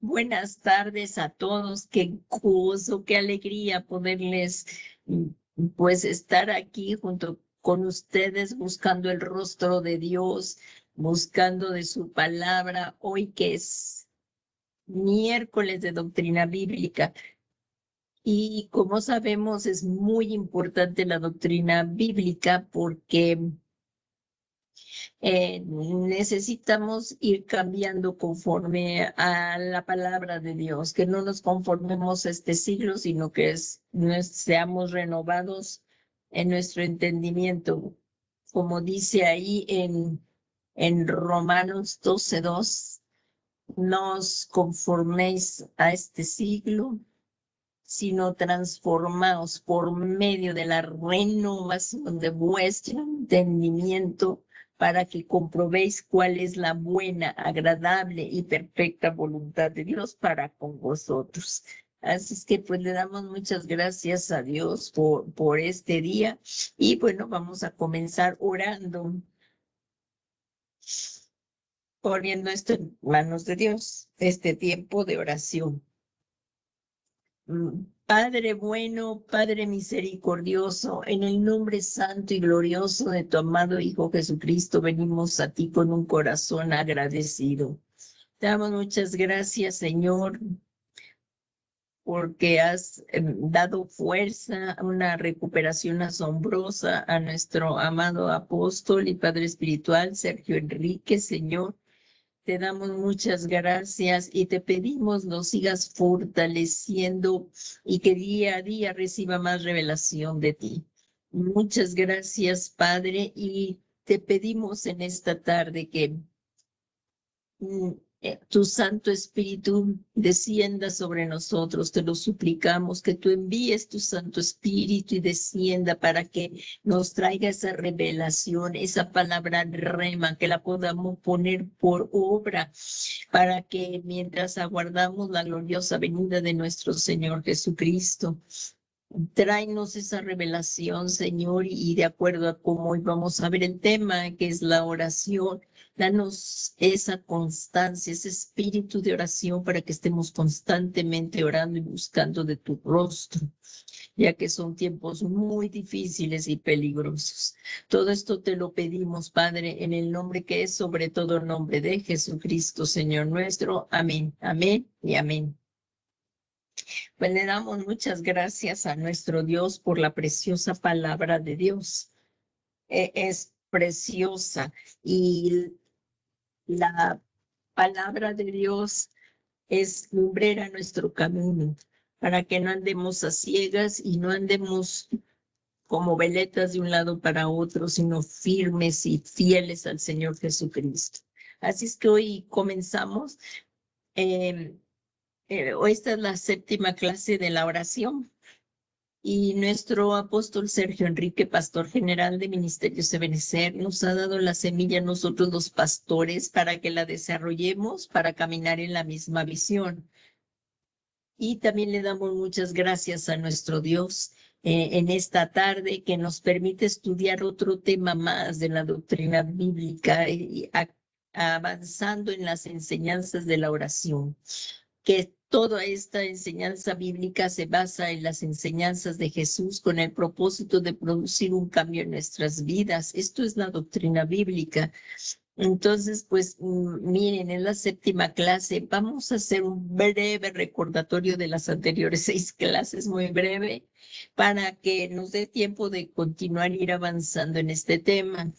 Buenas tardes a todos. Qué gozo, qué alegría poderles pues estar aquí junto con ustedes buscando el rostro de Dios, buscando de su palabra, hoy que es miércoles de doctrina bíblica. Y como sabemos, es muy importante la doctrina bíblica porque necesitamos ir cambiando conforme a la palabra de Dios, que no nos conformemos a este siglo, sino que seamos renovados en nuestro entendimiento. Como dice ahí en Romanos 12:2, no os conforméis a este siglo, sino transformaos por medio de la renovación de vuestro entendimiento, para que comprobéis cuál es la buena, agradable y perfecta voluntad de Dios para con vosotros. Así es que pues le damos muchas gracias a Dios por este día y bueno, vamos a comenzar orando, poniendo esto en manos de Dios, este tiempo de oración. Padre bueno, Padre misericordioso, en el nombre santo y glorioso de tu amado Hijo Jesucristo, venimos a ti con un corazón agradecido. Te damos muchas gracias, Señor, porque has dado fuerza, una recuperación asombrosa a nuestro amado apóstol y Padre espiritual, Sergio Enrique, Señor. Te damos muchas gracias y te pedimos nos sigas fortaleciendo y que día a día reciba más revelación de ti. Muchas gracias, Padre, y te pedimos en esta tarde que tu Santo Espíritu descienda sobre nosotros. Te lo suplicamos, que tú envíes tu Santo Espíritu y descienda para que nos traiga esa revelación, esa palabra rema, que la podamos poner por obra, para que mientras aguardamos la gloriosa venida de nuestro Señor Jesucristo, tráenos esa revelación, Señor, y de acuerdo a cómo hoy vamos a ver el tema, que es la oración, danos esa constancia, ese espíritu de oración para que estemos constantemente orando y buscando de tu rostro, ya que son tiempos muy difíciles y peligrosos. Todo esto te lo pedimos, Padre, en el nombre que es sobre todo nombre de Jesucristo, Señor nuestro. Amén, amén y amén. Pues le damos muchas gracias a nuestro Dios por la preciosa palabra de Dios. Es preciosa y la palabra de Dios es lumbrera nuestro camino, para que no andemos a ciegas y no andemos como veletas de un lado para otro, sino firmes y fieles al Señor Jesucristo. Así es que hoy comenzamos. Hoy esta es la séptima clase de la oración. Y nuestro apóstol Sergio Enrique, pastor general de Ministerios Ebenecer, nos ha dado la semilla a nosotros los pastores para que la desarrollemos, para caminar en la misma visión. Y también le damos muchas gracias a nuestro Dios en esta tarde, que nos permite estudiar otro tema más de la doctrina bíblica y avanzando en las enseñanzas de la oración, que toda esta enseñanza bíblica se basa en las enseñanzas de Jesús con el propósito de producir un cambio en nuestras vidas. Esto es la doctrina bíblica. Entonces, pues miren, en la séptima clase vamos a hacer un breve recordatorio de las anteriores 6 clases, muy breve, para que nos dé tiempo de continuar ir avanzando en este tema.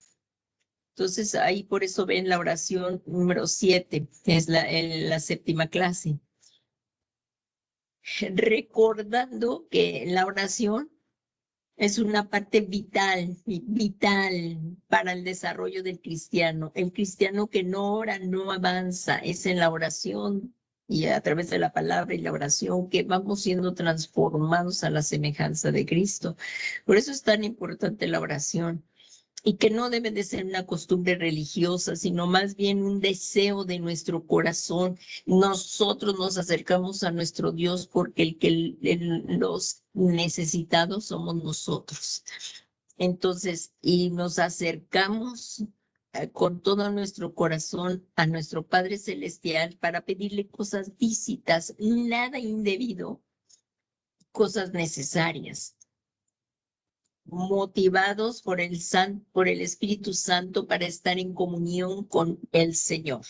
Entonces, ahí por eso ven la oración número 7, que es la séptima clase. Recordando que la oración es una parte vital para el desarrollo del cristiano. El cristiano que no ora no avanza, es en la oración y a través de la palabra y la oración que vamos siendo transformados a la semejanza de Cristo. Por eso es tan importante la oración. Y que no debe de ser una costumbre religiosa, sino más bien un deseo de nuestro corazón. Nosotros nos acercamos a nuestro Dios porque los necesitados somos nosotros. Entonces, y nos acercamos con todo nuestro corazón a nuestro Padre Celestial para pedirle cosas lícitas, nada indebido, cosas necesarias, motivados por el Espíritu Santo para estar en comunión con el Señor.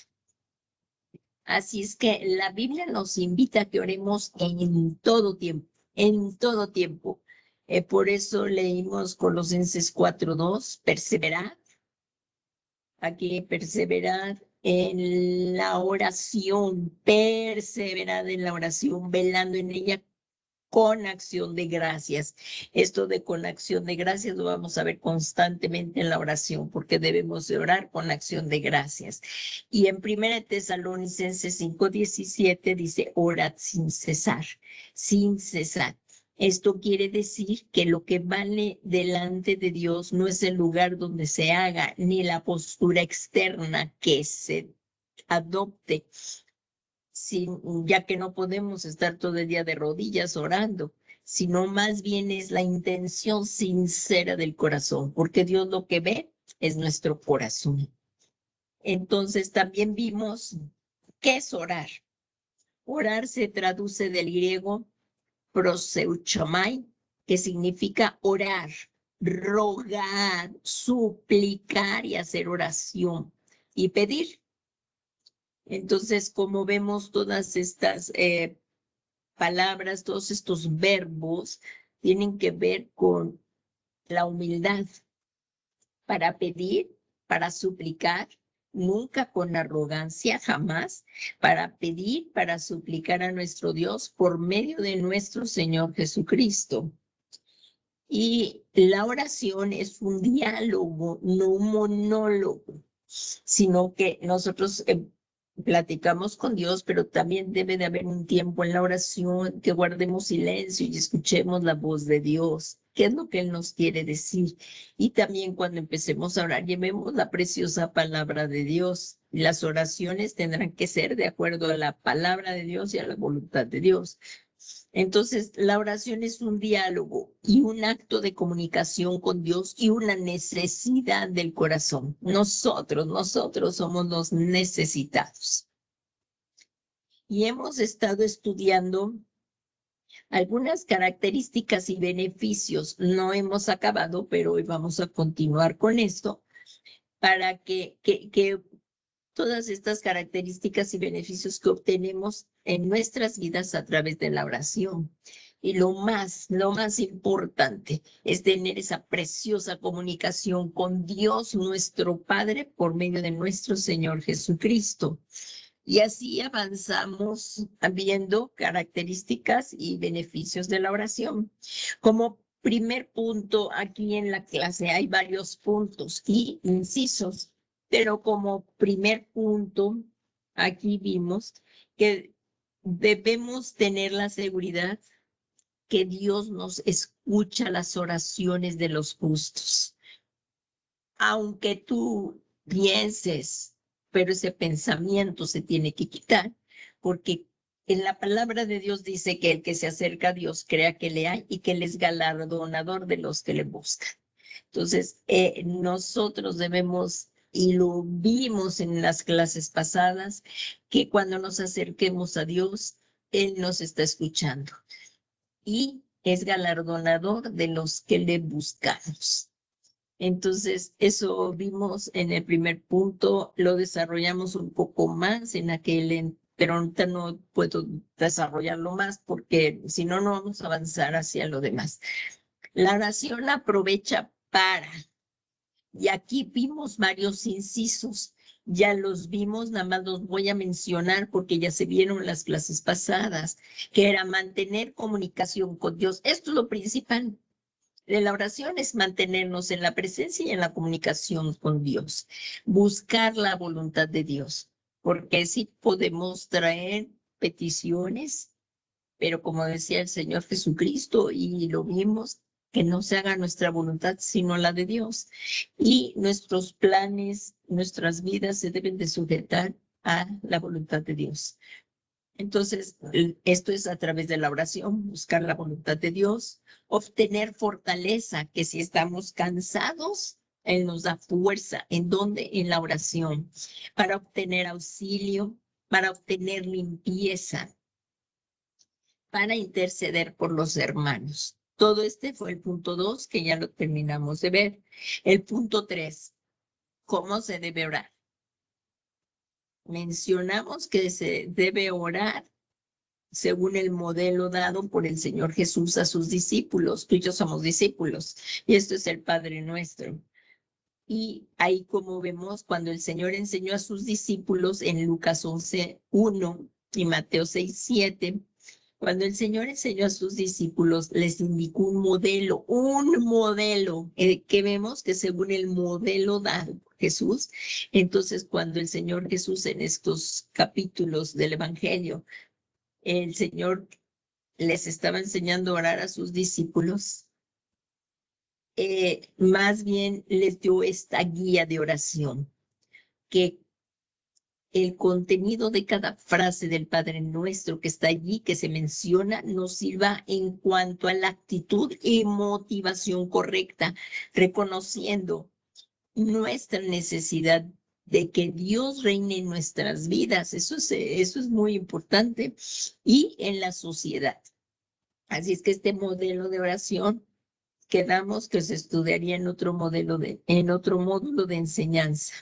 Así es que la Biblia nos invita a que oremos en todo tiempo, en todo tiempo. Por eso leímos Colosenses 4:2, perseverad. Aquí perseverad en la oración, perseverad en la oración, velando en ella con acción de gracias. Esto de con acción de gracias lo vamos a ver constantemente en la oración, porque debemos de orar con acción de gracias. Y en 1 Tesalonicenses 5:17 dice, orad sin cesar, sin cesar. Esto quiere decir que lo que vale delante de Dios no es el lugar donde se haga, ni la postura externa que se adopte, ya que no podemos estar todo el día de rodillas orando, sino más bien es la intención sincera del corazón, porque Dios lo que ve es nuestro corazón. Entonces también vimos qué es orar. Orar se traduce del griego proseuchomai, que significa orar, rogar, suplicar y hacer oración y pedir. Entonces, como vemos, todas estas palabras, todos estos verbos tienen que ver con la humildad para pedir, para suplicar, nunca con arrogancia, jamás, para pedir, para suplicar a nuestro Dios por medio de nuestro Señor Jesucristo. Y la oración es un diálogo, no un monólogo, sino que nosotros platicamos con Dios, pero también debe de haber un tiempo en la oración que guardemos silencio y escuchemos la voz de Dios. ¿Qué es lo que Él nos quiere decir? Y también cuando empecemos a orar, llevemos la preciosa palabra de Dios. Y las oraciones tendrán que ser de acuerdo a la palabra de Dios y a la voluntad de Dios. Entonces, la oración es un diálogo y un acto de comunicación con Dios y una necesidad del corazón. Nosotros somos los necesitados. Y hemos estado estudiando algunas características y beneficios. No hemos acabado, pero hoy vamos a continuar con esto para que todas estas características y beneficios que obtenemos en nuestras vidas a través de la oración. Y lo más importante es tener esa preciosa comunicación con Dios, nuestro Padre, por medio de nuestro Señor Jesucristo. Y así avanzamos viendo características y beneficios de la oración. Como primer punto, aquí en la clase hay varios puntos y incisos. Pero como primer punto, aquí vimos que debemos tener la seguridad que Dios nos escucha las oraciones de los justos. Aunque tú pienses, pero ese pensamiento se tiene que quitar, porque en la palabra de Dios dice que el que se acerca a Dios crea que le hay y que Él es galardonador de los que le buscan. Entonces, nosotros debemos, y lo vimos en las clases pasadas, que cuando nos acerquemos a Dios, Él nos está escuchando y es galardonador de los que le buscamos. Entonces, eso vimos en el primer punto, lo desarrollamos un poco más en aquel, pero ahorita no puedo desarrollarlo más porque si no, no vamos a avanzar hacia lo demás. La oración aprovecha para, y aquí vimos varios incisos, ya los vimos, nada más los voy a mencionar porque ya se vieron las clases pasadas, que era mantener comunicación con Dios. Esto es lo principal de la oración, es mantenernos en la presencia y en la comunicación con Dios, buscar la voluntad de Dios, porque sí podemos traer peticiones, pero como decía el Señor Jesucristo, y lo vimos, que no se haga nuestra voluntad, sino la de Dios. Y nuestros planes, nuestras vidas se deben de sujetar a la voluntad de Dios. Entonces, esto es a través de la oración, buscar la voluntad de Dios, obtener fortaleza, que si estamos cansados, Él nos da fuerza. ¿En dónde? En la oración, para obtener auxilio, para obtener limpieza, para interceder por los hermanos. Todo este fue el punto 2, que ya lo terminamos de ver. El punto 3, ¿cómo se debe orar? Mencionamos que se debe orar según el modelo dado por el Señor Jesús a sus discípulos. Tú y yo somos discípulos, y esto es el Padre Nuestro. Y ahí, como vemos, cuando el Señor enseñó a sus discípulos en Lucas 11:1 y Mateo 6:7, cuando el Señor enseñó a sus discípulos, les indicó un modelo que vemos que según el modelo dado por Jesús. Entonces, cuando el Señor Jesús en estos capítulos del Evangelio, el Señor les estaba enseñando a orar a sus discípulos, más bien les dio esta guía de oración, que el contenido de cada frase del Padre Nuestro que está allí, que se menciona, nos sirva en cuanto a la actitud y motivación correcta, reconociendo nuestra necesidad de que Dios reine en nuestras vidas. Eso es muy importante, y en la sociedad. Así es que este modelo de oración quedamos que se estudiaría en otro módulo de enseñanza.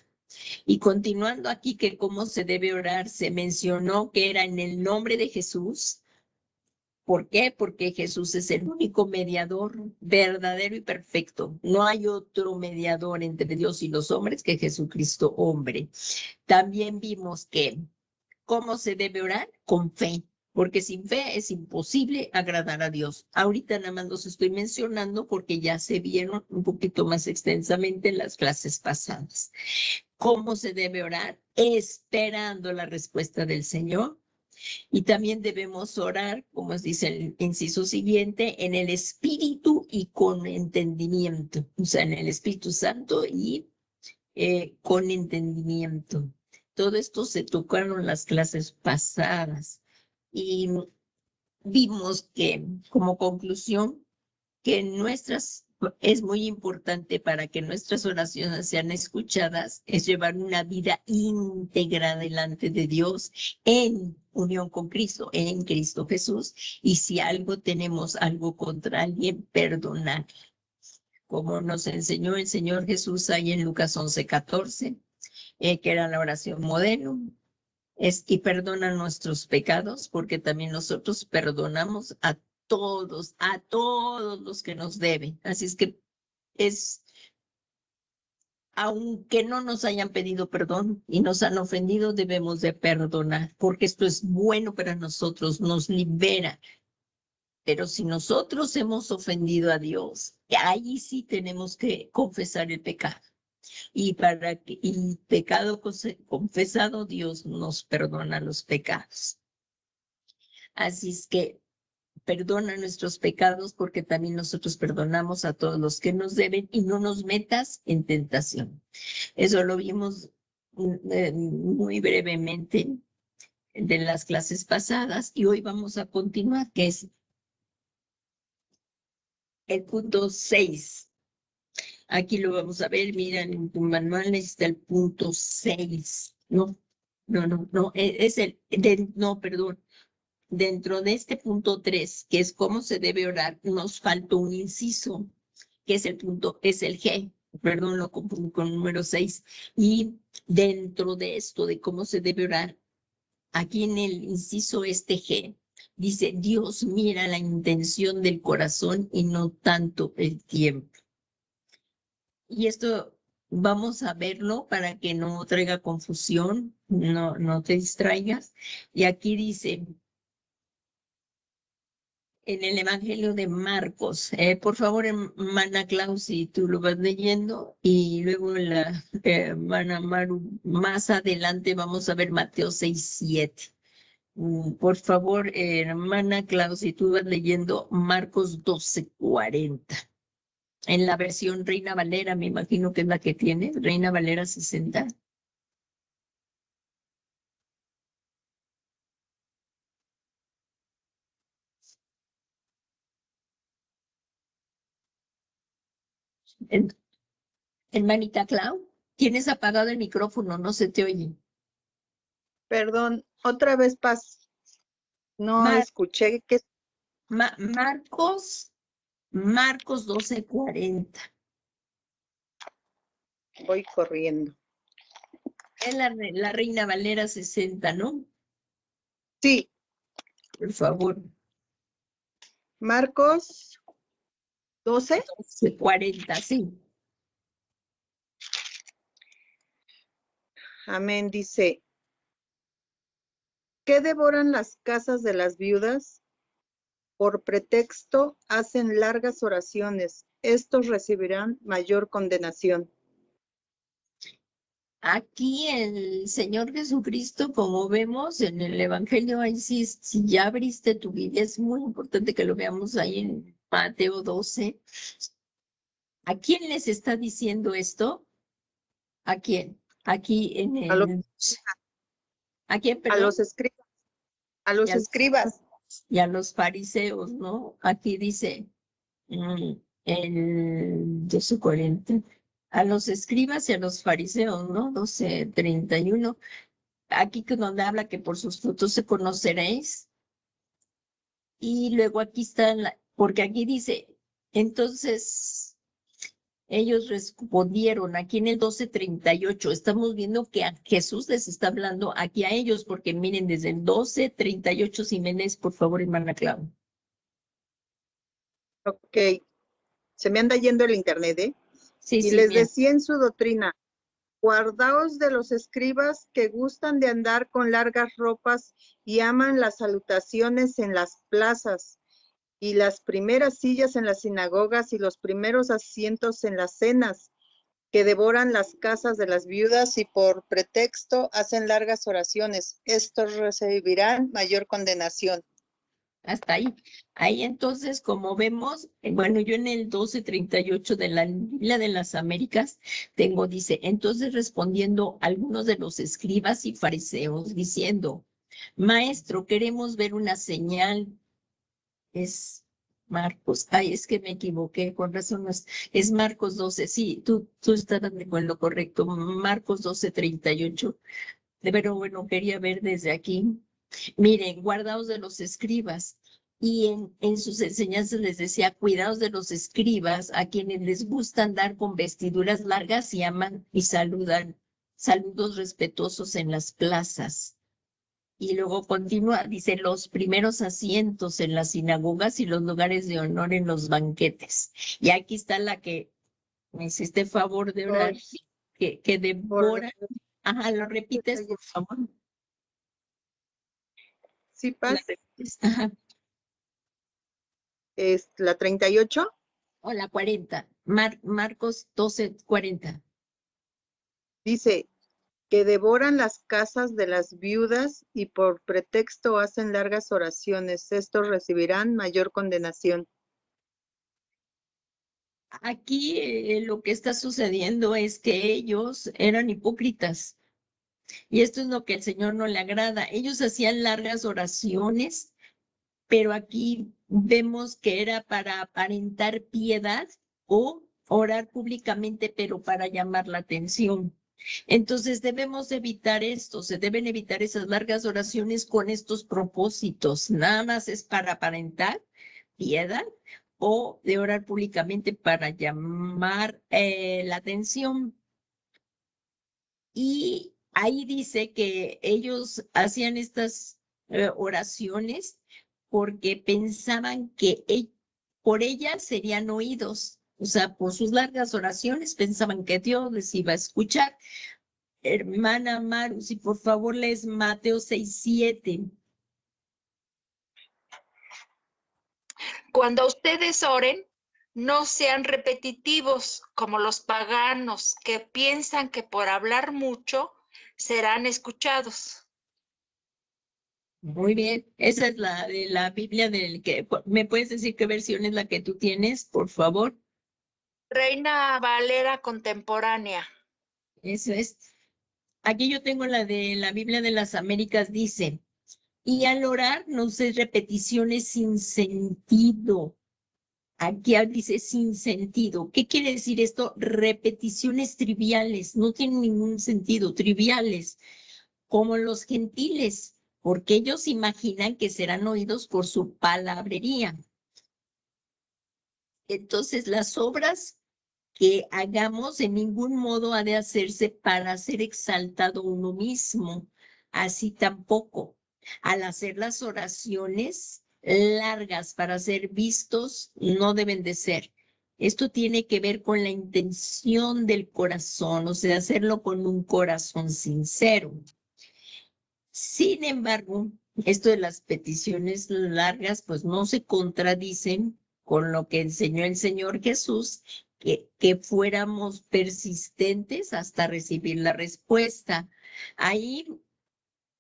Y continuando aquí, que cómo se debe orar, se mencionó que era en el nombre de Jesús. ¿Por qué? Porque Jesús es el único mediador verdadero y perfecto. No hay otro mediador entre Dios y los hombres que Jesucristo hombre. También vimos que cómo se debe orar, con fe, porque sin fe es imposible agradar a Dios. Ahorita nada más los estoy mencionando porque ya se vieron un poquito más extensamente en las clases pasadas. ¿Cómo se debe orar? Esperando la respuesta del Señor. Y también debemos orar, como dice el inciso siguiente, en el Espíritu y con entendimiento. O sea, en el Espíritu Santo y con entendimiento. Todo esto se tocaron en las clases pasadas. Y vimos que, como conclusión, que es muy importante para que nuestras oraciones sean escuchadas, es llevar una vida íntegra delante de Dios en unión con Cristo, en Cristo Jesús. Y si tenemos algo contra alguien, perdonar, como nos enseñó el Señor Jesús ahí en Lucas 11:14, que era la oración modelo. Y perdona nuestros pecados, porque también nosotros perdonamos a todos los que nos deben. Así es que aunque no nos hayan pedido perdón y nos han ofendido, debemos de perdonar, porque esto es bueno para nosotros, nos libera. Pero si nosotros hemos ofendido a Dios, ahí sí tenemos que confesar el pecado. Y pecado confesado, Dios nos perdona los pecados. Así es que perdona nuestros pecados, porque también nosotros perdonamos a todos los que nos deben, y no nos metas en tentación. Eso lo vimos muy brevemente de las clases pasadas, y hoy vamos a continuar, que es el punto 6. Aquí lo vamos a ver, miren, en tu manual está el punto 6. No, perdón. Dentro de este punto 3, que es cómo se debe orar, nos faltó un inciso, que es el G, perdón, lo confundí con el número 6. Y dentro de esto, de cómo se debe orar, aquí en el inciso G, dice: Dios mira la intención del corazón y no tanto el tiempo. Y esto vamos a verlo para que no traiga confusión, no te distraigas. Y aquí dice, en el Evangelio de Marcos, por favor, hermana Claus, si tú lo vas leyendo, y luego la hermana Maru, más adelante vamos a ver Mateo 6:7. Por favor, hermana Claus, si tú vas leyendo Marcos 12:40. En la versión Reina Valera, me imagino que es la que tiene, Reina Valera 60. Hermanita Clau, tienes apagado el micrófono, no se te oye. Perdón, otra vez Paz. No Mar- escuché que Marcos 12:40. voy corriendo. Es la Reina Valera 60, ¿no? Sí, Por favor. Marcos 12. 12:40, sí. Amén, dice, ¿qué devoran las casas de las viudas? Por pretexto hacen largas oraciones. Estos recibirán mayor condenación. Aquí el Señor Jesucristo, como vemos en el Evangelio, ahí sí, si ya abriste tu Biblia, es muy importante que lo veamos ahí en Mateo 12. ¿A quién les está diciendo esto? ¿A quién? Aquí en A los, el... ¿A quién, a perdón? los escribas. A los escribas. Y a los fariseos, ¿no? Aquí dice el 12:40. A los escribas y a los fariseos, ¿no? 12:31. Aquí que donde habla que por sus frutos se conoceréis. Y luego aquí está, porque aquí dice, entonces ellos respondieron, aquí en el 12:38, estamos viendo que a Jesús les está hablando aquí a ellos, porque miren, desde el 12:38, si me lees, por favor, hermana Clau. Ok. Se me anda yendo el internet, ¿eh? Sí, Y sí, les bien. decía en su doctrina, guardaos de los escribas que gustan de andar con largas ropas y aman las salutaciones en las plazas y las primeras sillas en las sinagogas y los primeros asientos en las cenas, que devoran las casas de las viudas y por pretexto hacen largas oraciones. Estos recibirán mayor condenación. Hasta ahí. Ahí entonces, como vemos, bueno, yo en el 12:38 de la Biblia de las Américas tengo, dice, entonces respondiendo algunos de los escribas y fariseos diciendo, Maestro, queremos ver una señal. Es Marcos. Ay, es que me equivoqué, con razón es Marcos 12. Sí, tú estabas con lo correcto. Marcos 12:38. Pero bueno, quería ver desde aquí. Miren, guardaos de los escribas. Y en sus enseñanzas les decía, cuidaos de los escribas, a quienes les gusta andar con vestiduras largas y aman y saludan, saludos respetuosos en las plazas. Y luego continúa, dice, los primeros asientos en las sinagogas y los lugares de honor en los banquetes. Y aquí está la que me hiciste favor de orar, que devora. Ajá, lo repites, por favor. Sí, La Paz. repites. Ajá. Es la 38. O la 40. Marcos 12:40. Dice, que devoran las casas de las viudas y por pretexto hacen largas oraciones. Estos recibirán mayor condenación. Aquí lo que está sucediendo es que ellos eran hipócritas y esto es lo que al Señor no le agrada. Ellos hacían largas oraciones, pero aquí vemos que era para aparentar piedad o orar públicamente, pero para llamar la atención. Entonces debemos evitar esto, se deben evitar esas largas oraciones con estos propósitos. Nada más es para aparentar piedad o de orar públicamente para llamar la atención. Y ahí dice que ellos hacían estas oraciones porque pensaban que por ellas serían oídos. O sea, por sus largas oraciones pensaban que Dios les iba a escuchar. Hermana Maru, si por favor lees Mateo 6:7. Cuando ustedes oren, no sean repetitivos como los paganos que piensan que por hablar mucho serán escuchados. Muy bien, esa es la de la Biblia del que, ¿me puedes decir qué versión es la que tú tienes, por favor? Reina Valera contemporánea. Eso es. Aquí yo tengo la de la Biblia de las Américas, dice, y al orar no uses repeticiones sin sentido. Aquí dice sin sentido. ¿Qué quiere decir esto? Repeticiones triviales, no tienen ningún sentido, triviales, como los gentiles, porque ellos imaginan que serán oídos por su palabrería. Entonces, las obras que hagamos en ningún modo ha de hacerse para ser exaltado uno mismo, así tampoco. Al hacer las oraciones largas para ser vistos, no deben de ser. Esto tiene que ver con la intención del corazón, o sea, hacerlo con un corazón sincero. Sin embargo, esto de las peticiones largas, pues no se contradicen con lo que enseñó el Señor Jesús, que fuéramos persistentes hasta recibir la respuesta. Ahí,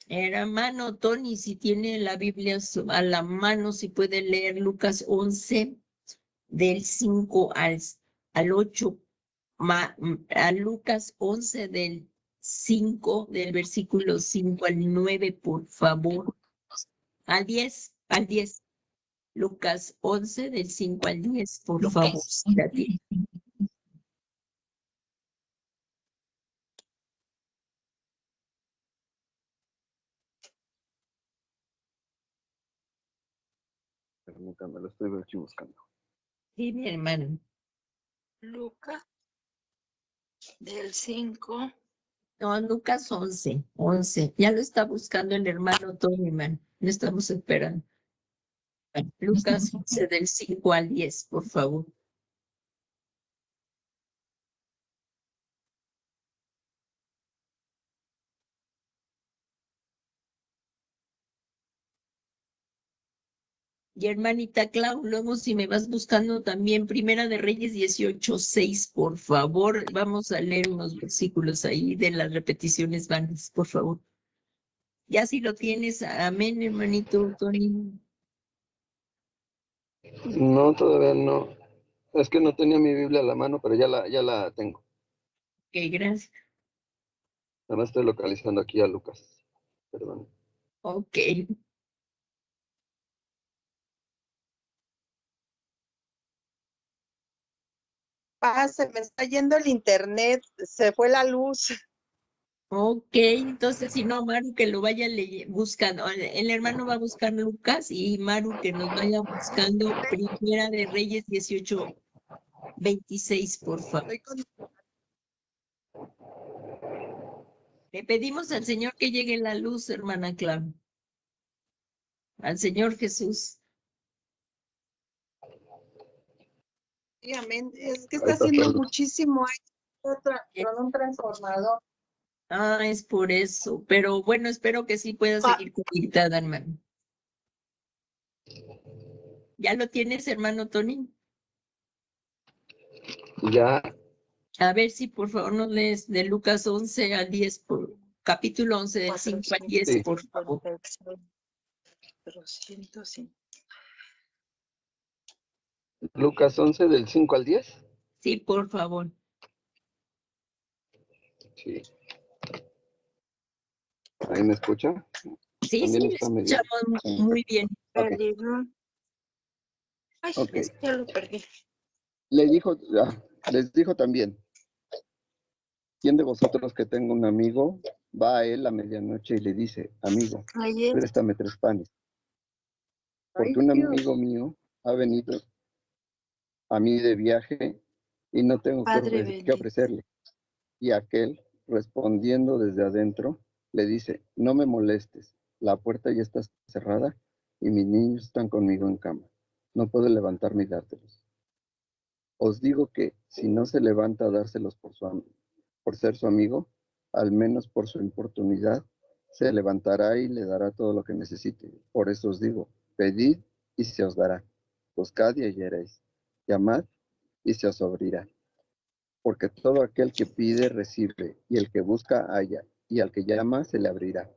hermano Tony, si tiene la Biblia a la mano, si puede leer Lucas 11, del 5 al 8, a Lucas 11 del 5, del versículo 5 al 9, por favor. Al 10. Lucas 11 del 5 al 10, por favor. Permítame, lo estoy aquí buscando. Sí, mi hermano. Lucas del 5. No, Lucas 11. Ya lo está buscando el hermano Tony, man. Lo estamos esperando. Lucas 11 del 5 al 10, por favor. Y hermanita Clau, luego si me vas buscando también Primera de Reyes 18:6, por favor. Vamos a leer unos versículos ahí de las repeticiones vanas, por favor. Ya si lo tienes, amén, hermanito Tony. No, todavía no. Es que no tenía mi Biblia a la mano, pero ya la tengo. Ok, gracias. Nada más estoy localizando aquí a Lucas. Perdón. Ok. Se me está yendo el internet, se fue la luz. Ok, entonces si no, Maru que lo vaya buscando. El hermano va a buscar Lucas y Maru que nos vaya buscando Primera de Reyes 18:26, por favor. Le pedimos al Señor que llegue la luz, hermana Clau. Al Señor Jesús. Sí, amén. Es que está haciendo muchísimo. Hay con un transformador. Ah, es por eso. Pero bueno, espero que sí pueda seguir conectada, hermano. ¿Ya lo tienes, hermano Tony? Ya. A ver si por favor nos lees de Lucas 11 al 10, capítulo 11 del 5 al 10, sí, por favor. 405. Lucas 11 del 5 al 10. Sí, por favor. Sí. ¿Ahí me escucha? Sí, también sí, le está medio... escuchamos muy bien. Okay. Ay, Okay. ya lo perdí. Les dijo también, ¿quién de vosotros que tenga un amigo va a él a medianoche y le dice, amigo, préstame 3 panes? Porque un amigo mío ha venido a mí de viaje y no tengo que ofrecerle. Y aquel, respondiendo desde adentro, le dice, no me molestes, la puerta ya está cerrada y mis niños están conmigo en cama. No puedo levantarme y dártelos. Os digo que si no se levanta a dárselos por ser su amigo, al menos por su importunidad, se levantará y le dará todo lo que necesite. Por eso os digo, pedid y se os dará. Buscad y hallaréis. Llamad y se os abrirá. Porque todo aquel que pide, recibe, y el que busca, halla, y al que llama, se le abrirá.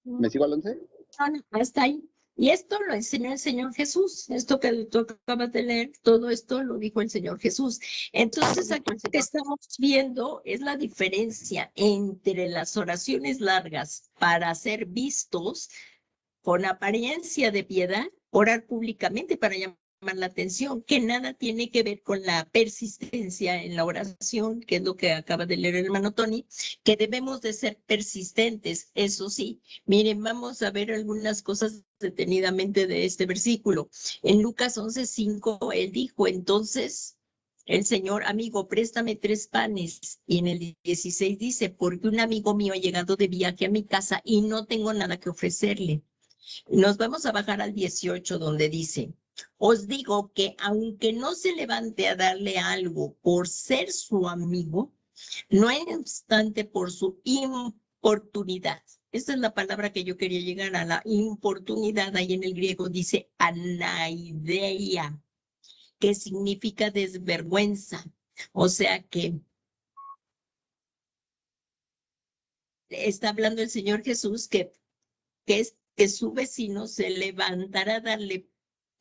¿Me sigo al 11? No, hasta ahí. Y esto lo enseñó el Señor Jesús. Esto que tú acabas de leer, todo esto lo dijo el Señor Jesús. Entonces, aquí lo que estamos viendo es la diferencia entre las oraciones largas para ser vistos con apariencia de piedad, orar públicamente para llamar la atención, que nada tiene que ver con la persistencia en la oración, que es lo que acaba de leer el hermano Tony, que debemos de ser persistentes, eso sí. Miren, vamos a ver algunas cosas detenidamente de este versículo. En Lucas 11:5, él dijo, entonces, el Señor, amigo, préstame 3 panes. Y en el 16 dice, porque un amigo mío ha llegado de viaje a mi casa y no tengo nada que ofrecerle. Nos vamos a bajar al 18, donde dice, os digo que aunque no se levante a darle algo por ser su amigo, no obstante por su importunidad. Esta es la palabra que yo quería llegar a, la importunidad. Ahí en el griego dice anaideia, que significa desvergüenza. O sea que está hablando el Señor Jesús que su vecino se levantará a darle,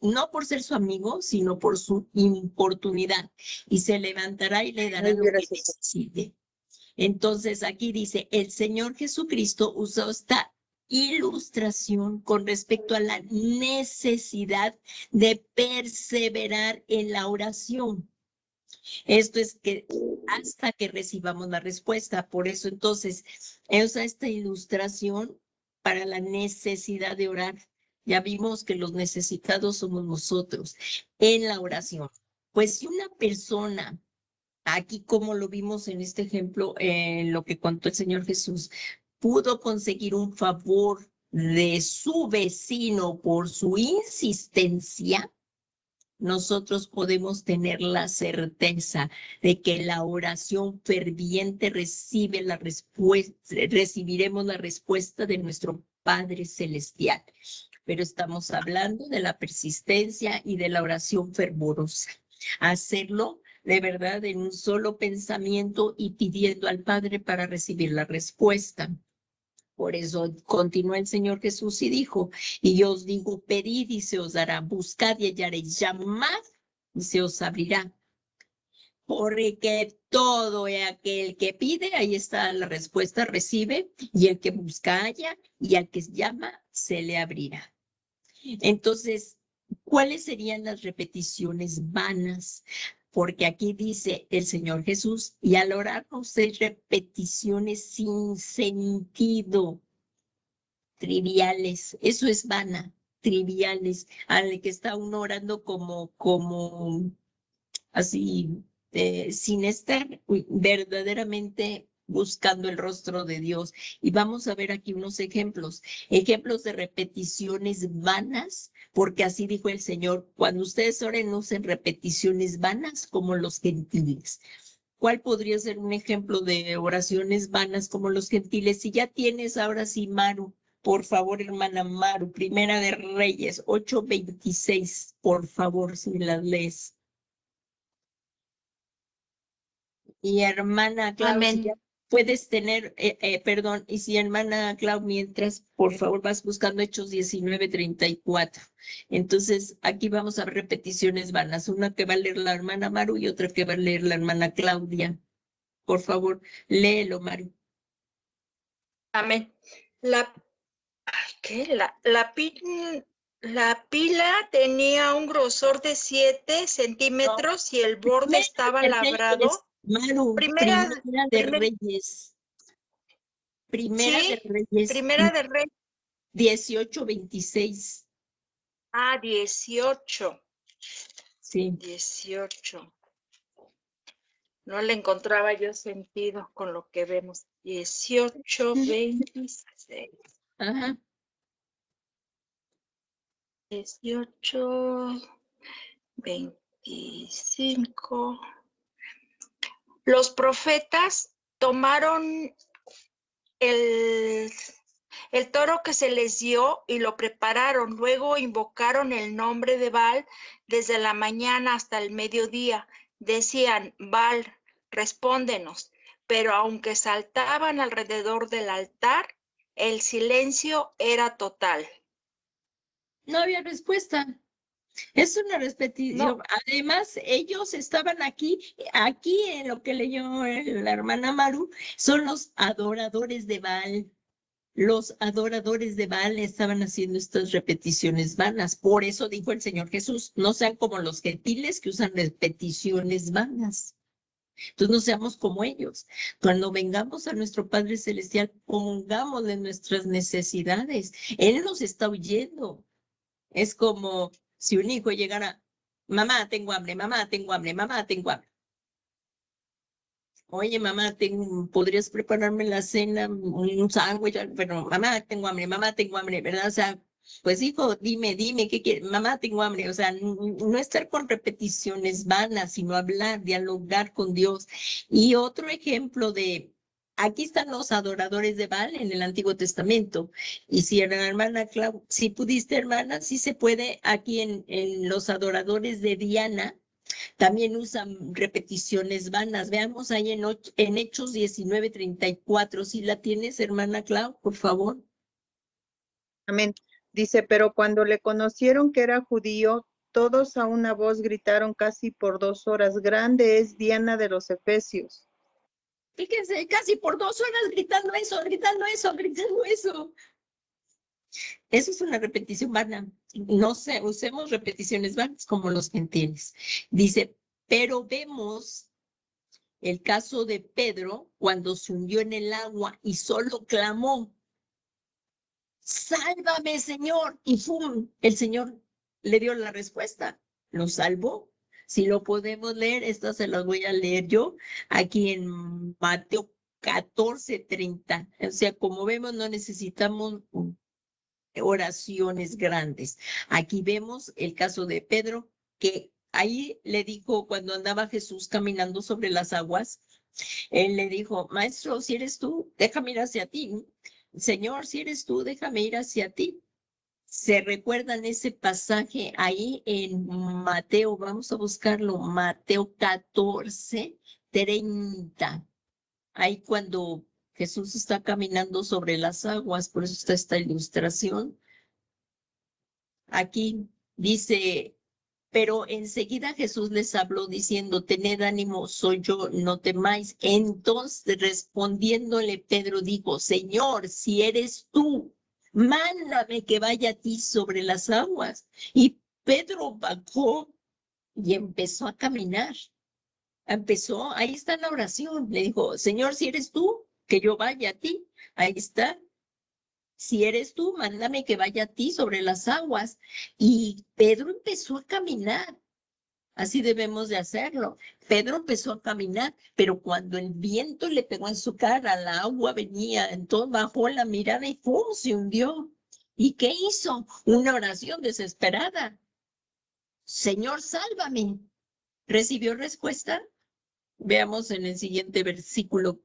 no por ser su amigo, sino por su importunidad, y se levantará y le dará lo que necesite. Entonces aquí dice, el Señor Jesucristo usó esta ilustración con respecto a la necesidad de perseverar en la oración. Esto es que hasta que recibamos la respuesta. Por eso entonces usa esta ilustración para la necesidad de orar. Ya vimos que los necesitados somos nosotros en la oración. Pues si una persona, aquí como lo vimos en este ejemplo, en lo que contó el Señor Jesús, pudo conseguir un favor de su vecino por su insistencia, nosotros podemos tener la certeza de que la oración ferviente recibiremos la respuesta de nuestro Padre Celestial. Pero estamos hablando de la persistencia y de la oración fervorosa. Hacerlo de verdad en un solo pensamiento y pidiendo al Padre para recibir la respuesta. Por eso continuó el Señor Jesús y dijo, y yo os digo, pedid y se os dará, buscad y hallaréis, llamad y se os abrirá. Porque todo aquel que pide, ahí está la respuesta, recibe, y el que busca halla, y al que llama se le abrirá. Entonces, ¿cuáles serían las repeticiones vanas? Porque aquí dice el Señor Jesús, y al orar no uséis repeticiones sin sentido, triviales. Eso es vana, triviales, al que está uno orando como así, sin estar verdaderamente buscando el rostro de Dios. Y vamos a ver aquí unos ejemplos de repeticiones vanas, porque así dijo el Señor, cuando ustedes oren, no usen repeticiones vanas como los gentiles. ¿Cuál podría ser un ejemplo de oraciones vanas como los gentiles? Si ya tienes ahora sí, Maru, por favor, hermana Maru, Primera de Reyes, 8:26, por favor, si las lees. Y hermana Claudia, puedes tener, perdón, y si hermana Clau, mientras, por favor, vas buscando Hechos 19:34. Entonces, aquí vamos a ver repeticiones vanas, una que va a leer la hermana Maru y otra que va a leer la hermana Claudia. Por favor, léelo, Maru. Amén. La pila tenía un grosor de 7 centímetros y el borde estaba labrado. Maru, Primera de Reyes. Primera de Reyes. 18:26. Ah, 18. Sí. 18. No le encontraba yo sentido con lo que vemos. 18:26. Ajá. 18:25. Los profetas tomaron el toro que se les dio y lo prepararon. Luego invocaron el nombre de Baal desde la mañana hasta el mediodía. Decían, Baal, respóndenos. Pero aunque saltaban alrededor del altar, el silencio era total. No había respuesta. Es una repetición. No. Además, ellos estaban aquí en lo que leyó la hermana Maru, son los adoradores de Baal. Los adoradores de Baal estaban haciendo estas repeticiones vanas. Por eso dijo el Señor Jesús, no sean como los gentiles que usan repeticiones vanas. Entonces no seamos como ellos. Cuando vengamos a nuestro Padre Celestial, pongámosle nuestras necesidades. Él nos está oyendo. Es como si un hijo llegara, mamá, tengo hambre, mamá, tengo hambre, mamá, tengo hambre. Oye, mamá, ¿podrías prepararme la cena, un sándwich? Pero mamá, tengo hambre, ¿verdad? O sea, pues hijo, dime, ¿qué quieres? Mamá, tengo hambre. O sea, no estar con repeticiones vanas, sino hablar, dialogar con Dios. Y otro ejemplo aquí están los adoradores de Baal en el Antiguo Testamento. Y si la hermana Clau, si pudiste, hermana, sí se puede, aquí en los adoradores de Diana, también usan repeticiones vanas. Veamos ahí en Hechos 19:34. Si la tienes, hermana Clau, por favor. Amén. Dice, pero cuando le conocieron que era judío, todos a una voz gritaron casi por 2 horas, grande es Diana de los Efesios. Fíjense, casi por 2 horas gritando eso. Eso es una repetición vana. No sé, usemos repeticiones vanas como los gentiles. Dice, pero vemos el caso de Pedro cuando se hundió en el agua y solo clamó, sálvame, Señor. Y ¡fum! El Señor le dio la respuesta, lo salvó. Si lo podemos leer, estas se las voy a leer yo aquí en Mateo 14:30. O sea, como vemos, no necesitamos oraciones grandes. Aquí vemos el caso de Pedro, que ahí le dijo cuando andaba Jesús caminando sobre las aguas, él le dijo, maestro, si eres tú, déjame ir hacia ti. Señor, si eres tú, déjame ir hacia ti. ¿Se recuerdan ese pasaje ahí en Mateo? Vamos a buscarlo, Mateo 14:30. Ahí cuando Jesús está caminando sobre las aguas, por eso está esta ilustración. Aquí dice, pero enseguida Jesús les habló diciendo, tened ánimo, soy yo, no temáis. Entonces respondiéndole Pedro dijo, Señor, si eres tú, mándame que vaya a ti sobre las aguas. Y Pedro bajó y empezó a caminar. Ahí está la oración. Le dijo, Señor, si eres tú, que yo vaya a ti. Ahí está. Si eres tú, mándame que vaya a ti sobre las aguas. Y Pedro empezó a caminar. Así debemos de hacerlo. Pedro empezó a caminar, pero cuando el viento le pegó en su cara, la agua venía, entonces bajó la mirada y ¡pum! Se hundió. ¿Y qué hizo? Una oración desesperada. Señor, sálvame. ¿Recibió respuesta? Veamos en el siguiente versículo,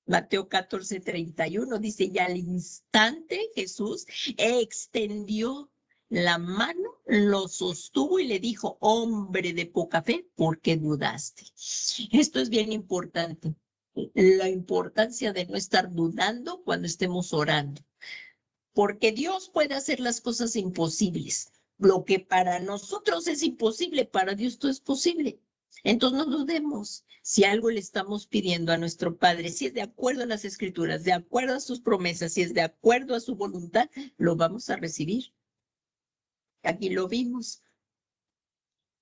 Mateo 14:31, dice, y al instante Jesús extendió la mano, lo sostuvo y le dijo, hombre de poca fe, ¿por qué dudaste? Esto es bien importante, la importancia de no estar dudando cuando estemos orando, porque Dios puede hacer las cosas imposibles. Lo que para nosotros es imposible, para Dios todo es posible. Entonces no dudemos si algo le estamos pidiendo a nuestro Padre, si es de acuerdo a las Escrituras, de acuerdo a sus promesas, si es de acuerdo a su voluntad, lo vamos a recibir. Aquí lo vimos.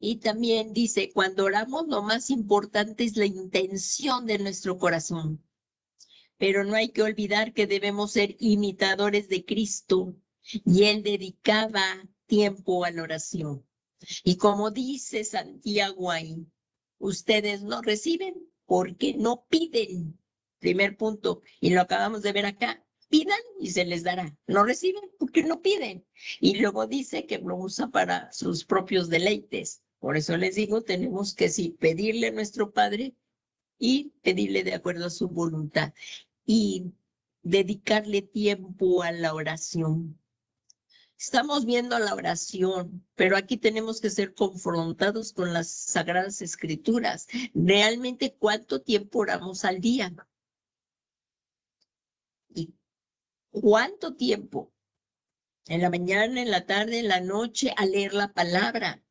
Y también dice, cuando oramos, lo más importante es la intención de nuestro corazón. Pero no hay que olvidar que debemos ser imitadores de Cristo, y Él dedicaba tiempo a la oración. Y como dice Santiago ahí, ustedes no reciben porque no piden. Primer punto, y lo acabamos de ver acá, pidan y se les dará. No reciben porque no piden. Y luego dice que lo usa para sus propios deleites. Por eso les digo, tenemos que sí pedirle a nuestro Padre y pedirle de acuerdo a su voluntad. Y dedicarle tiempo a la oración. Estamos viendo la oración, pero aquí tenemos que ser confrontados con las Sagradas Escrituras. ¿Realmente cuánto tiempo oramos al día? ¿Y cuánto tiempo? En la mañana, en la tarde, en la noche, a leer la palabra.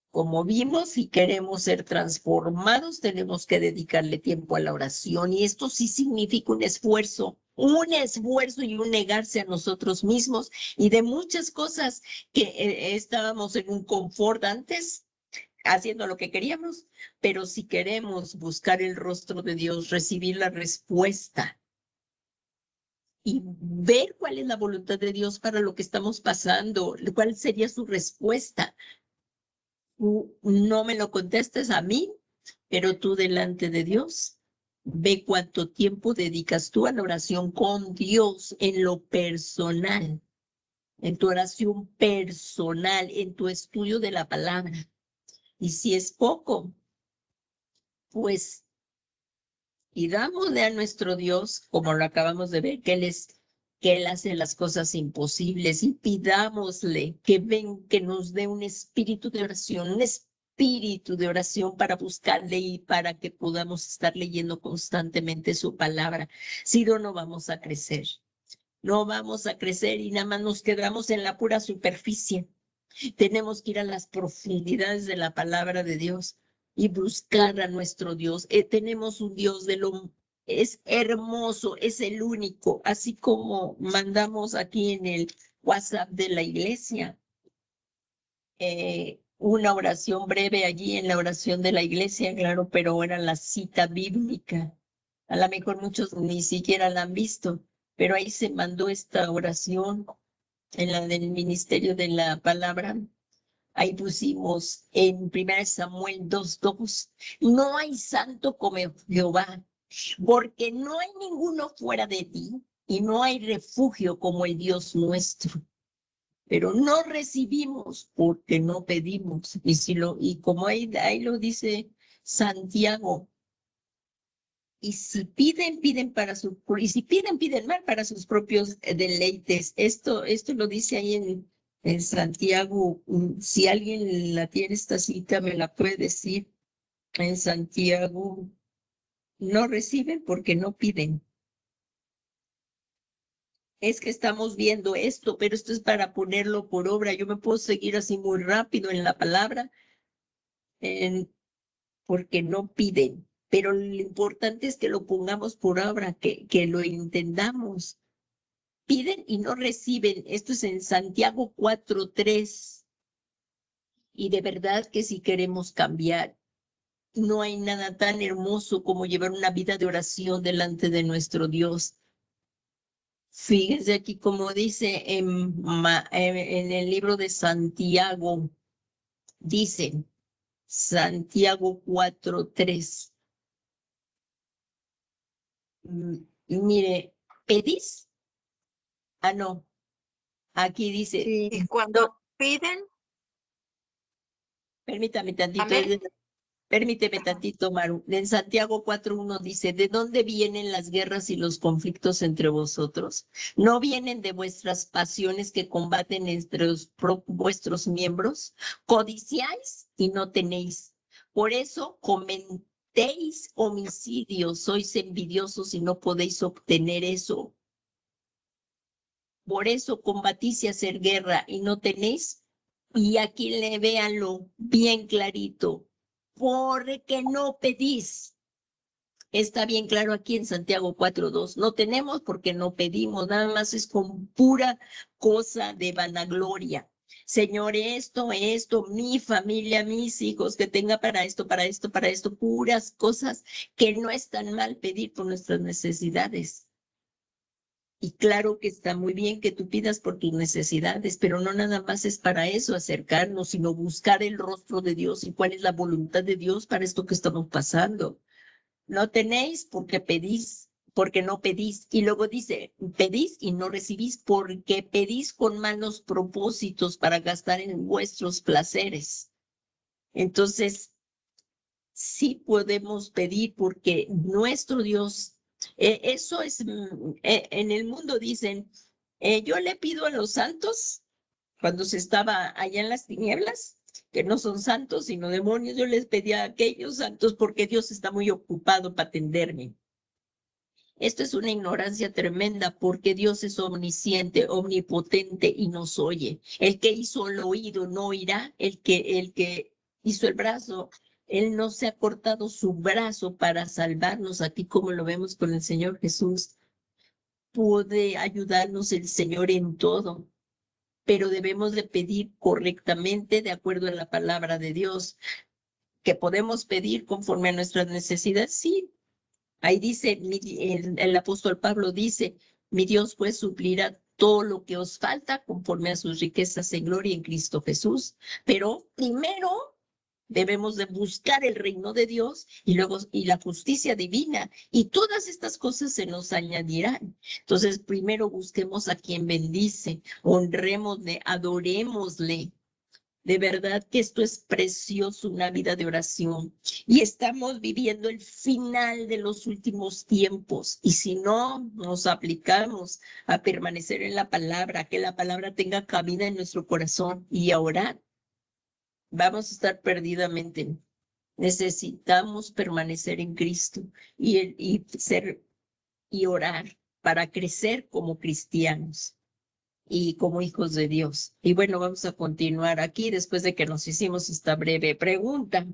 Como vimos, si queremos ser transformados, tenemos que dedicarle tiempo a la oración. Y esto sí significa un esfuerzo. un esfuerzo y un negarse a nosotros mismos y de muchas cosas que estábamos en un confort antes, haciendo lo que queríamos, pero si queremos buscar el rostro de Dios, recibir la respuesta y ver cuál es la voluntad de Dios para lo que estamos pasando, cuál sería su respuesta. No me lo contestes a mí, pero tú delante de Dios, ve cuánto tiempo dedicas tú a la oración con Dios en lo personal, en tu oración personal, en tu estudio de la palabra. Y si es poco, pues pidámosle a nuestro Dios, como lo acabamos de ver, que Él hace las cosas imposibles, y pidámosle que nos dé un espíritu de oración para buscarle y para que podamos estar leyendo constantemente su palabra. Si no, no vamos a crecer. No vamos a crecer y nada más nos quedamos en la pura superficie. Tenemos que ir a las profundidades de la palabra de Dios y buscar a nuestro Dios. Tenemos un Dios es hermoso, es el único, así como mandamos aquí en el WhatsApp de la iglesia una oración breve allí en la oración de la iglesia, claro, pero era la cita bíblica. A lo mejor muchos ni siquiera la han visto, pero ahí se mandó esta oración en la del ministerio de la palabra. Ahí pusimos en 1 Samuel 2:2, no hay santo como Jehová, porque no hay ninguno fuera de ti y no hay refugio como el Dios nuestro. Pero no recibimos porque no pedimos. Y como ahí lo dice Santiago, y si piden mal para sus propios deleites. Esto lo dice ahí en Santiago. Si alguien la tiene esta cita, me la puede decir. En Santiago, no reciben porque no piden. Es que estamos viendo esto, pero esto es para ponerlo por obra. Yo me puedo seguir así muy rápido en la palabra, porque no piden. Pero lo importante es que lo pongamos por obra, que lo entendamos. Piden y no reciben. Esto es en Santiago 4:3. Y de verdad que si queremos cambiar, no hay nada tan hermoso como llevar una vida de oración delante de nuestro Dios. Fíjense aquí como dice en el libro de Santiago, dice Santiago 4:3. Mire, ¿pedís? Ah, no. Aquí dice. Sí. Y cuando piden. Permítame tantito. Amén. Permíteme tantito, Maru. En Santiago 4:1 dice, ¿de dónde vienen las guerras y los conflictos entre vosotros? ¿No vienen de vuestras pasiones que combaten entre vuestros miembros? Codiciáis y no tenéis. Por eso cometéis homicidios, sois envidiosos y no podéis obtener eso. Por eso combatís y hacer guerra y no tenéis. Y aquí véanlo bien clarito. Porque no pedís. Está bien claro aquí en Santiago 4:2. No tenemos porque no pedimos, nada más es con pura cosa de vanagloria. Señor, esto, mi familia, mis hijos, que tenga para esto, puras cosas que no están mal pedir por nuestras necesidades. Y claro que está muy bien que tú pidas por tus necesidades, pero no nada más es para eso acercarnos, sino buscar el rostro de Dios y cuál es la voluntad de Dios para esto que estamos pasando. No tenéis porque pedís, porque no pedís. Y luego dice, pedís y no recibís porque pedís con malos propósitos para gastar en vuestros placeres. Entonces, sí podemos pedir porque nuestro Dios. Eso es, en el mundo dicen, yo le pido a los santos, cuando se estaba allá en las tinieblas, que no son santos, sino demonios, yo les pedía a aquellos santos porque Dios está muy ocupado para atenderme. Esto es una ignorancia tremenda porque Dios es omnisciente, omnipotente y nos oye. El que hizo el oído no oirá, el que hizo el brazo. Él no se ha cortado su brazo para salvarnos aquí como lo vemos con el Señor Jesús. puede ayudarnos el Señor en todo, pero debemos de pedir correctamente de acuerdo a la palabra de Dios. ¿Que podemos pedir conforme a nuestras necesidades? Sí. Ahí dice, el apóstol Pablo dice, mi Dios pues suplirá todo lo que os falta conforme a sus riquezas en gloria en Cristo Jesús. Pero primero debemos de buscar el reino de Dios y luego la justicia divina, y todas estas cosas se nos añadirán. Entonces, primero busquemos a quien bendice, honrémosle, adorémosle. De verdad que esto es precioso, una vida de oración. Y estamos viviendo el final de los últimos tiempos. Y si no nos aplicamos a permanecer en la palabra, que la palabra tenga cabida en nuestro corazón y a orar, vamos a estar perdidamente. Necesitamos permanecer en Cristo y orar para crecer como cristianos y como hijos de Dios. Y bueno, vamos a continuar aquí después de que nos hicimos esta breve pregunta.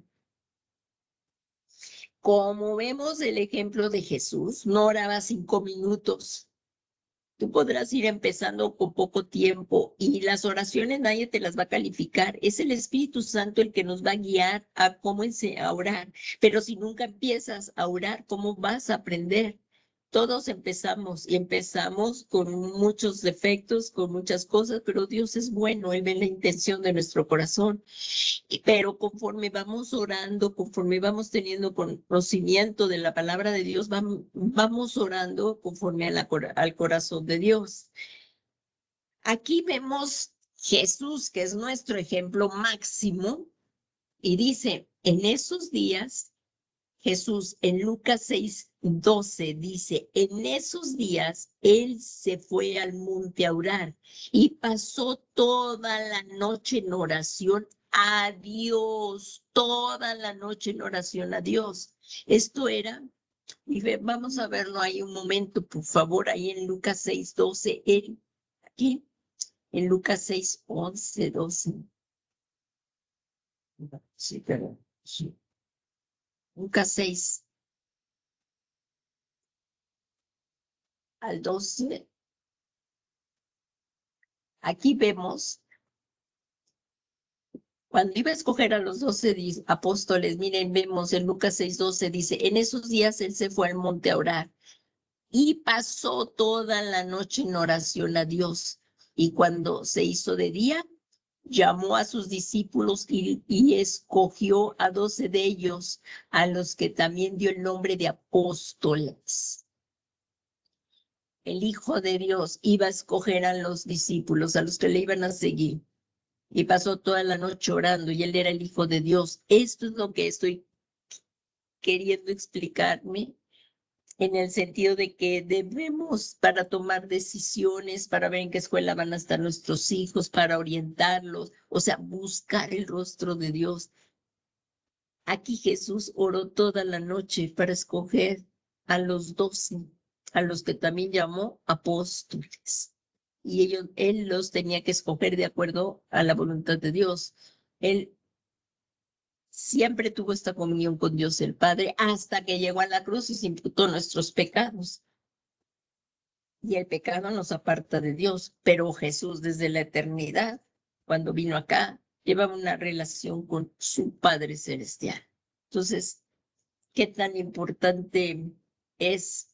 Como vemos el ejemplo de Jesús, no oraba 5 minutos. Tú podrás ir empezando con poco tiempo y las oraciones nadie te las va a calificar. Es el Espíritu Santo el que nos va a guiar a cómo a orar. Pero si nunca empiezas a orar, ¿cómo vas a aprender? Todos empezamos y empezamos con muchos defectos, con muchas cosas, pero Dios es bueno, Él ve la intención de nuestro corazón. Pero conforme vamos orando, conforme vamos teniendo conocimiento de la palabra de Dios, vamos orando conforme al corazón de Dios. Aquí vemos Jesús, que es nuestro ejemplo máximo, y dice, en esos días, Jesús en Lucas 6:12 dice, en esos días Él se fue al monte a orar y pasó toda la noche en oración a Dios, toda la noche en oración a Dios. Esto era, y vamos a verlo ahí un momento, por favor, ahí en Lucas 6:12, aquí, en Lucas 6:11, 12. Sí, pero sí. Lucas 6 al 12. Aquí vemos, cuando iba a escoger a los 12 apóstoles, miren, vemos en Lucas 6:12, dice, en esos días Él se fue al monte a orar y pasó toda la noche en oración a Dios. Y cuando se hizo de día, llamó a sus discípulos y escogió a 12 de ellos, a los que también dio el nombre de apóstoles. El Hijo de Dios iba a escoger a los discípulos, a los que le iban a seguir. Y pasó toda la noche orando, y Él era el Hijo de Dios. Esto es lo que estoy queriendo explicarme, en el sentido de que debemos, para tomar decisiones, para ver en qué escuela van a estar nuestros hijos, para orientarlos, o sea, buscar el rostro de Dios. Aquí Jesús oró toda la noche para escoger a los 12, a los que también llamó apóstoles. Y Él los tenía que escoger de acuerdo a la voluntad de Dios. Él siempre tuvo esta comunión con Dios el Padre hasta que llegó a la cruz y se imputó nuestros pecados. Y el pecado nos aparta de Dios, pero Jesús desde la eternidad, cuando vino acá, llevaba una relación con su Padre Celestial. Entonces, ¿qué tan importante es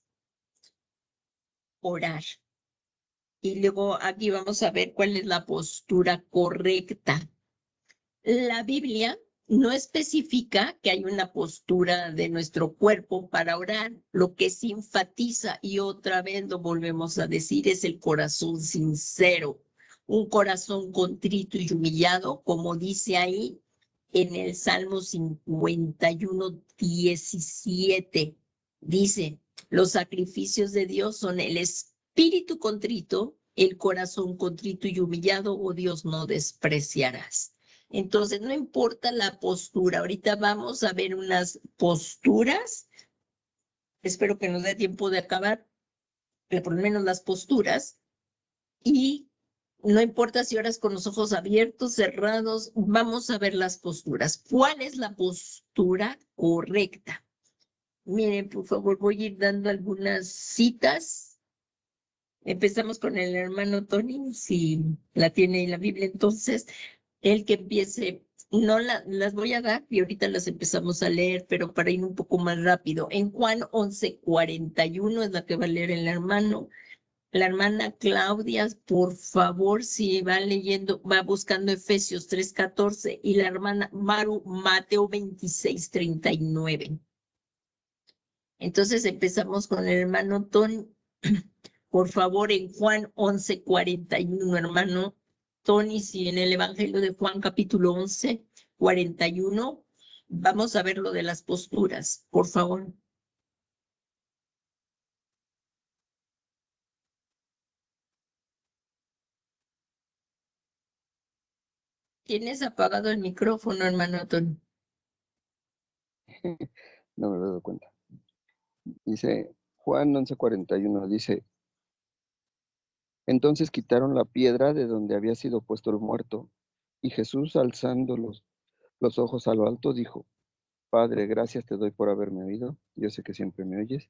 orar? Y luego aquí vamos a ver cuál es la postura correcta. La Biblia no especifica que hay una postura de nuestro cuerpo para orar. Lo que se enfatiza, y otra vez lo volvemos a decir, es el corazón sincero. Un corazón contrito y humillado, como dice ahí en el Salmo 51:17. Dice, los sacrificios de Dios son el espíritu contrito, el corazón contrito y humillado, oh Dios, no despreciarás. Entonces, no importa la postura. Ahorita vamos a ver unas posturas. Espero que nos dé tiempo de acabar, pero por lo menos las posturas. Y no importa si oras con los ojos abiertos, cerrados, vamos a ver las posturas. ¿Cuál es la postura correcta? Miren, por favor, voy a ir dando algunas citas Empezamos con el hermano Tony, si la tiene en la Biblia, entonces, el que empiece, no las voy a dar y ahorita las empezamos a leer, pero para ir un poco más rápido. En Juan 11:41 es la que va a leer el hermano. La hermana Claudia, por favor, si va leyendo, va buscando Efesios 3:14 y la hermana Maru, Mateo 26:39. Entonces empezamos con el hermano Tony. Por favor, en Juan 11:41, hermano Tony, si en el Evangelio de Juan capítulo 11:41, vamos a ver lo de las posturas, por favor. ¿Tienes apagado el micrófono, hermano Tony? No me he dado cuenta. Dice Juan 11:41, dice, entonces quitaron la piedra de donde había sido puesto el muerto, y Jesús, alzando los ojos a lo alto, dijo, Padre, gracias te doy por haberme oído, yo sé que siempre me oyes,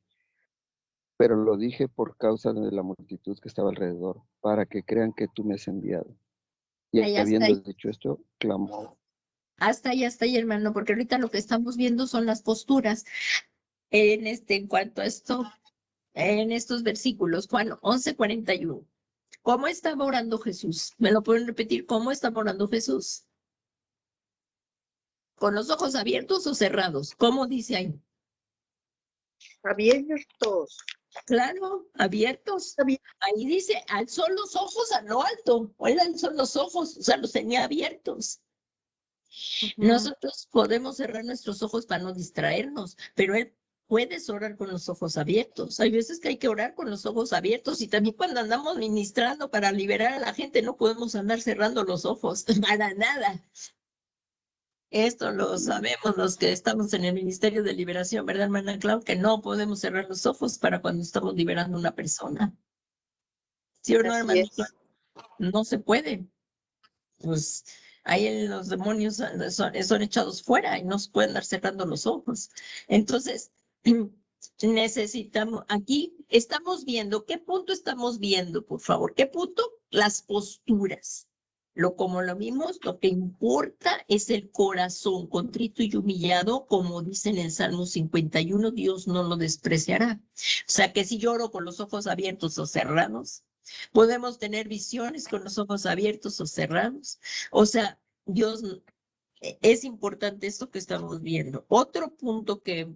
pero lo dije por causa de la multitud que estaba alrededor, para que crean que tú me has enviado. Y habiendo dicho esto, clamó. Hasta ahí, hermano, porque ahorita lo que estamos viendo son las posturas. En cuanto a esto, en estos versículos, Juan 11:41. ¿Cómo estaba orando Jesús? ¿Me lo pueden repetir? ¿Cómo estaba orando Jesús? ¿Con los ojos abiertos o cerrados? ¿Cómo dice ahí? Abiertos. Claro, abiertos. Ahí dice, alzó los ojos a lo alto. O él alzó los ojos, o sea, los tenía abiertos. Nosotros podemos cerrar nuestros ojos para no distraernos, pero él puedes orar con los ojos abiertos. Hay veces que hay que orar con los ojos abiertos y también cuando andamos ministrando para liberar a la gente no podemos andar cerrando los ojos para nada. Esto lo sabemos los que estamos en el Ministerio de Liberación, ¿verdad, hermana Clau? Que no podemos cerrar los ojos para cuando estamos liberando a una persona. ¿Sí o no, hermana Clau? No se puede. Pues ahí los demonios son echados fuera y no se pueden andar cerrando los ojos. Entonces, necesitamos, aquí estamos viendo, ¿qué punto estamos viendo, por favor? ¿Qué punto? Las posturas. Como lo vimos, lo que importa es el corazón contrito y humillado, como dicen en Salmo 51, Dios no lo despreciará. O sea que si yo oro con los ojos abiertos o cerrados, podemos tener visiones con los ojos abiertos o cerrados. O sea, Dios, es importante esto que estamos viendo. Otro punto que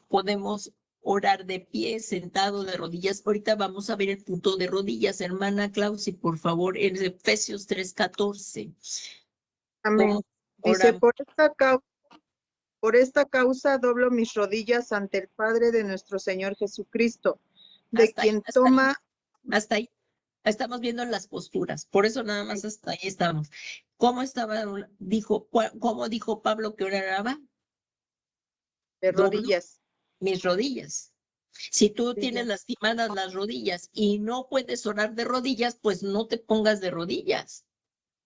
podemos orar de pie, sentado, de rodillas. Ahorita vamos a ver el punto de rodillas, hermana Clausi, por favor, en Efesios 3:14. Amén. Dice, por esta causa doblo mis rodillas ante el Padre de nuestro Señor Jesucristo, de quien toma... Hasta ahí. Estamos viendo las posturas, por eso nada más hasta ahí estamos. ¿Cómo dijo Pablo que oraba? De rodillas. Mis rodillas. Si tú tienes lastimadas las rodillas y no puedes orar de rodillas, pues no te pongas de rodillas.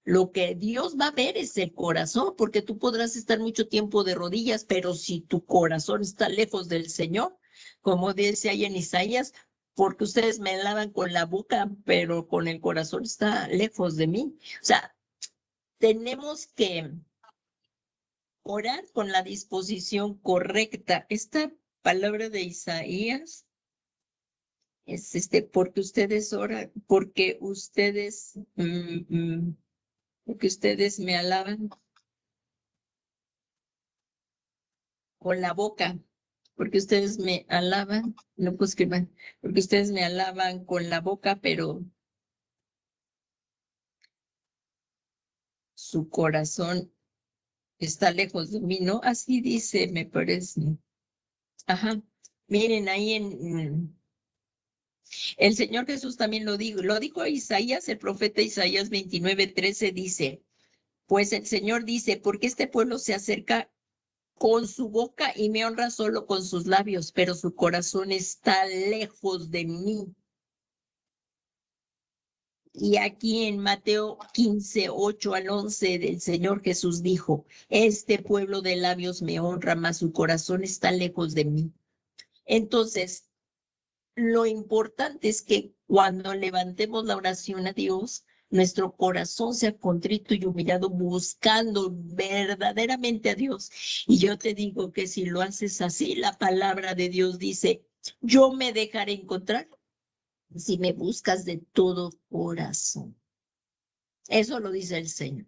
Lo que Dios va a ver es el corazón, porque tú podrás estar mucho tiempo de rodillas, pero si tu corazón está lejos del Señor, como dice ahí en Isaías, porque ustedes me alaban con la boca, pero con el corazón está lejos de mí. O sea, tenemos que orar con la disposición correcta. Esta palabra de Isaías es porque ustedes oran, porque ustedes me alaban con la boca, porque ustedes me alaban, no pues escriban, porque ustedes me alaban con la boca, pero su corazón está lejos de mí, ¿no? Así dice, me parece. Ajá. Miren, ahí el Señor Jesús también lo dijo Isaías, el profeta Isaías 29:13 dice, pues el Señor dice, porque este pueblo se acerca con su boca y me honra solo con sus labios, pero su corazón está lejos de mí. Y aquí en Mateo 15:8-11 del Señor Jesús dijo, este pueblo de labios me honra, mas su corazón está lejos de mí. Entonces, lo importante es que cuando levantemos la oración a Dios, nuestro corazón sea contrito y humillado, buscando verdaderamente a Dios. Y yo te digo que si lo haces así, la palabra de Dios dice, yo me dejaré encontrar si me buscas de todo corazón. Eso lo dice el Señor.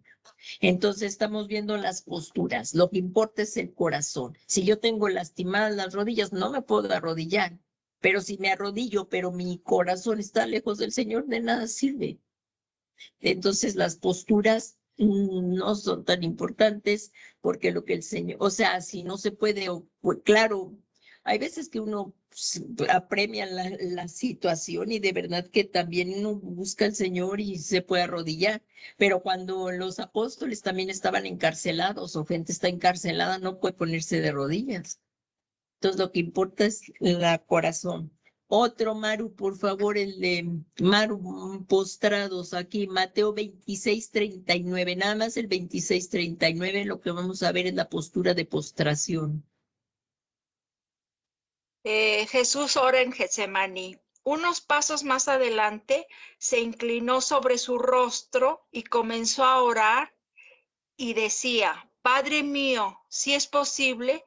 Entonces estamos viendo las posturas. Lo que importa es el corazón. Si yo tengo lastimadas las rodillas, no me puedo arrodillar. Pero si me arrodillo, pero mi corazón está lejos del Señor, de nada sirve. Entonces las posturas no son tan importantes porque lo que el Señor, o sea, si no se puede, pues claro, hay veces que uno apremia la situación y de verdad que también uno busca al Señor y se puede arrodillar, pero cuando los apóstoles también estaban encarcelados o gente está encarcelada, no puede ponerse de rodillas. Entonces lo que importa es el corazón. Otro, Maru, por favor, el de Maru, postrados aquí, Mateo 26:39, nada más el 26:39, lo que vamos a ver es la postura de postración. Jesús ora en Getsemaní. Unos pasos más adelante se inclinó sobre su rostro y comenzó a orar y decía, Padre mío, si es posible,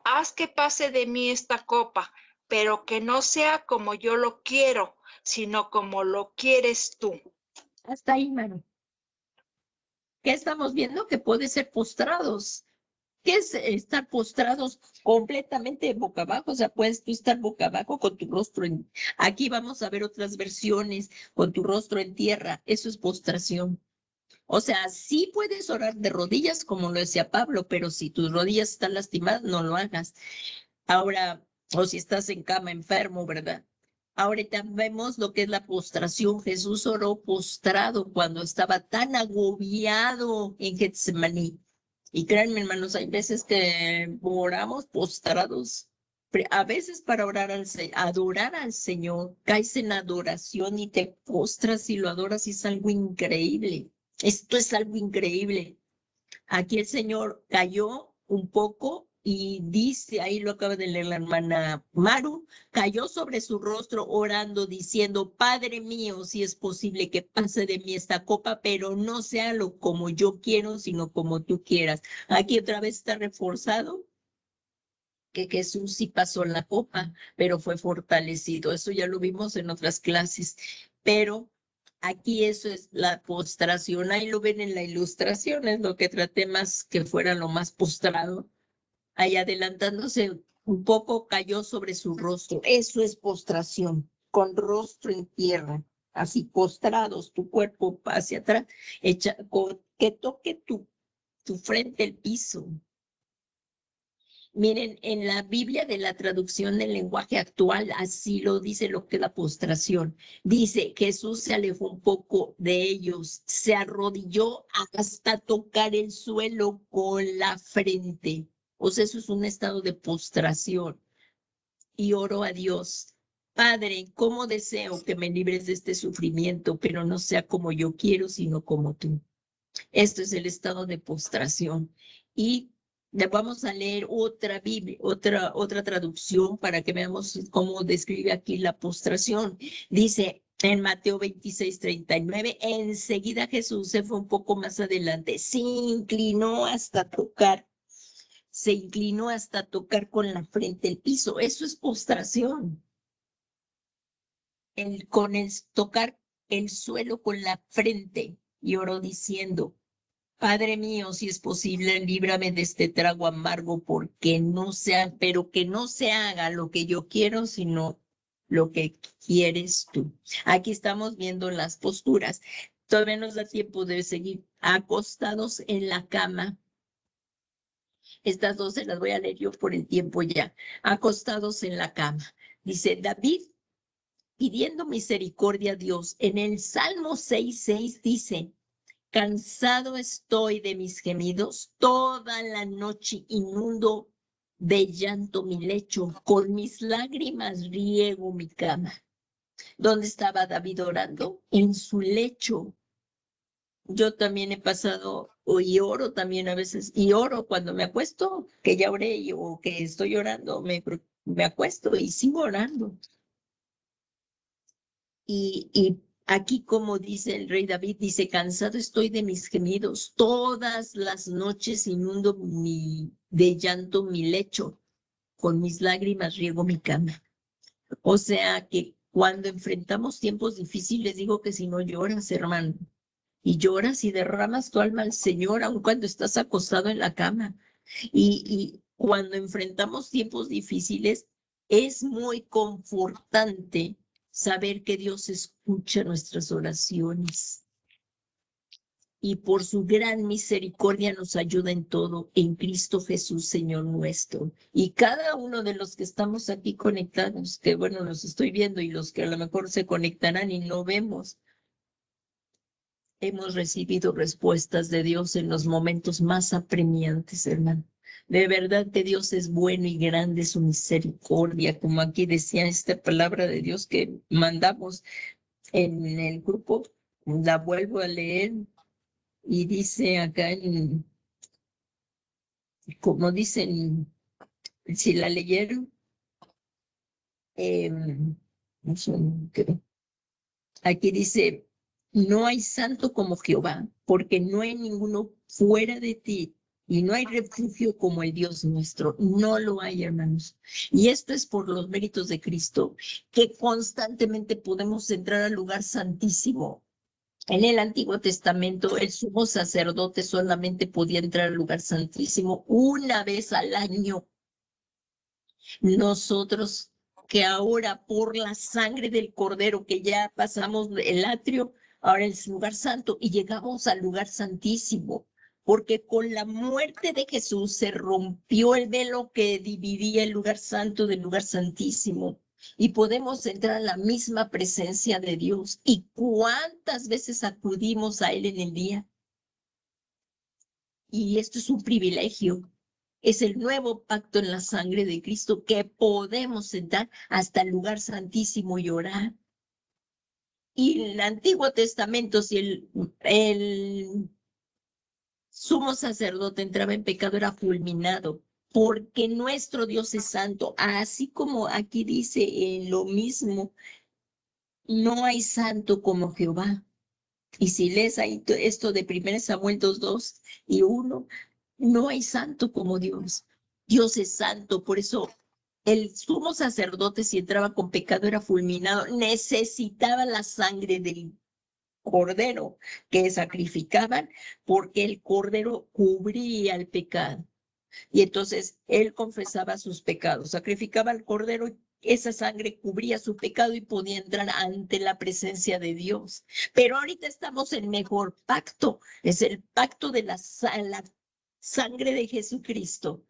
haz que pase de mí esta copa, pero que no sea como yo lo quiero, sino como lo quieres tú. Hasta ahí, Maru. ¿Qué estamos viendo? Que puede ser postrados. ¿Qué es estar postrados completamente boca abajo? O sea, puedes tú estar boca abajo con tu rostro en... Aquí vamos a ver otras versiones, con tu rostro en tierra. Eso es postración. O sea, sí puedes orar de rodillas, como lo decía Pablo, pero si tus rodillas están lastimadas, no lo hagas. Ahora, o si estás en cama enfermo, ¿verdad? Ahorita vemos lo que es la postración. Jesús oró postrado cuando estaba tan agobiado en Getsemaní. Y créanme, hermanos, hay veces que oramos postrados. A veces para adorar al Señor, caes en adoración y te postras y lo adoras y es algo increíble. Esto es algo increíble. Aquí el Señor cayó un poco y dice, ahí lo acaba de leer la hermana Maru, cayó sobre su rostro orando, diciendo, Padre mío, si es posible que pase de mí esta copa, pero no sea lo como yo quiero, sino como tú quieras. Aquí otra vez está reforzado que Jesús sí pasó la copa, pero fue fortalecido. Eso ya lo vimos en otras clases, pero aquí eso es la postración. Ahí lo ven en la ilustración, es lo que traté más que fuera lo más postrado. Ahí adelantándose un poco, cayó sobre su rostro. Eso es postración, con rostro en tierra, así postrados, tu cuerpo hacia atrás, que toque tu frente el piso. Miren, en la Biblia de la traducción del lenguaje actual, así lo dice lo que es la postración. Dice, Jesús se alejó un poco de ellos, se arrodilló hasta tocar el suelo con la frente. O sea, eso es un estado de postración. Y oró a Dios, Padre, cómo deseo que me libres de este sufrimiento, pero no sea como yo quiero, sino como tú. Esto es el estado de postración. Y vamos a leer otra Biblia, otra traducción para que veamos cómo describe aquí la postración. Dice en Mateo 26:39, enseguida Jesús se fue un poco más adelante, se inclinó hasta tocar con la frente el piso. Eso es postración. Tocar el suelo con la frente. Y oró diciendo, Padre mío, si es posible, líbrame de este trago amargo, pero que no se haga lo que yo quiero, sino lo que quieres tú. Aquí estamos viendo las posturas. Todavía nos da tiempo de seguir acostados en la cama. Estas dos se las voy a leer yo por el tiempo ya. Acostados en la cama. Dice David, pidiendo misericordia a Dios. En el Salmo 6:6 dice, cansado estoy de mis gemidos, toda la noche inundo de llanto mi lecho, con mis lágrimas riego mi cama. ¿Dónde estaba David orando? En su lecho. Yo también he pasado, y oro también a veces, y oro cuando me acuesto, que ya oré o que estoy orando, me acuesto y sigo orando. Y aquí, como dice el rey David, dice, cansado estoy de mis gemidos, todas las noches inundo de llanto mi lecho, con mis lágrimas riego mi cama. O sea que cuando enfrentamos tiempos difíciles, digo que si no lloras, hermano, y lloras y derramas tu alma al Señor, aun cuando estás acostado en la cama. Y cuando enfrentamos tiempos difíciles, es muy confortante saber que Dios escucha nuestras oraciones y por su gran misericordia nos ayuda en todo, en Cristo Jesús, Señor nuestro. Y cada uno de los que estamos aquí conectados, que bueno, los estoy viendo y los que a lo mejor se conectarán y no vemos, hemos recibido respuestas de Dios en los momentos más apremiantes, hermano. De verdad que Dios es bueno y grande su misericordia, como aquí decía esta palabra de Dios que mandamos en el grupo, la vuelvo a leer y dice acá, como dicen, si la leyeron, no sé, aquí dice, no hay santo como Jehová, porque no hay ninguno fuera de ti, y no hay refugio como el Dios nuestro. No lo hay, hermanos. Y esto es por los méritos de Cristo, que constantemente podemos entrar al lugar santísimo. En el Antiguo Testamento, el sumo sacerdote solamente podía entrar al lugar santísimo una vez al año. Nosotros, que ahora por la sangre del Cordero, que ya pasamos el atrio, ahora es lugar santo y llegamos al lugar santísimo, porque con la muerte de Jesús se rompió el velo que dividía el lugar santo del lugar santísimo y podemos entrar a la misma presencia de Dios. ¿Y cuántas veces acudimos a Él en el día? Y esto es un privilegio. Es el nuevo pacto en la sangre de Cristo que podemos entrar hasta el lugar santísimo y orar. Y en el Antiguo Testamento, si el sumo sacerdote entraba en pecado, era fulminado, porque nuestro Dios es santo. Así como aquí dice lo mismo, no hay santo como Jehová. Y si lees ahí esto de 1 Samuel 2:2 y 1, no hay santo como Dios. Dios es santo, por eso el sumo sacerdote, si entraba con pecado, era fulminado. Necesitaba la sangre del cordero que sacrificaban, porque el cordero cubría el pecado. Y entonces él confesaba sus pecados, sacrificaba al cordero, esa sangre cubría su pecado y podía entrar ante la presencia de Dios. Pero ahorita estamos en mejor pacto, es el pacto de la sangre de Jesucristo.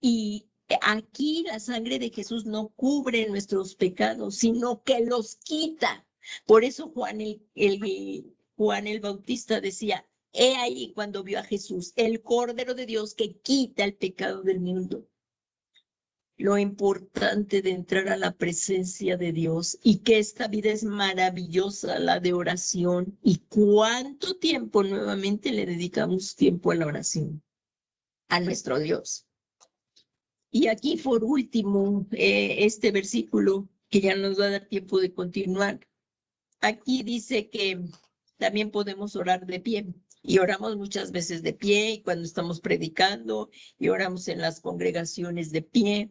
Y aquí la sangre de Jesús no cubre nuestros pecados, sino que los quita. Por eso Juan el Bautista decía, he ahí cuando vio a Jesús, el Cordero de Dios que quita el pecado del mundo. Lo importante de entrar a la presencia de Dios y que esta vida es maravillosa, la de oración. ¿Y cuánto tiempo nuevamente le dedicamos tiempo a la oración? A nuestro Dios. Y aquí por último, este versículo que ya nos va a dar tiempo de continuar. Aquí dice que también podemos orar de pie. Y oramos muchas veces de pie y cuando estamos predicando y oramos en las congregaciones de pie.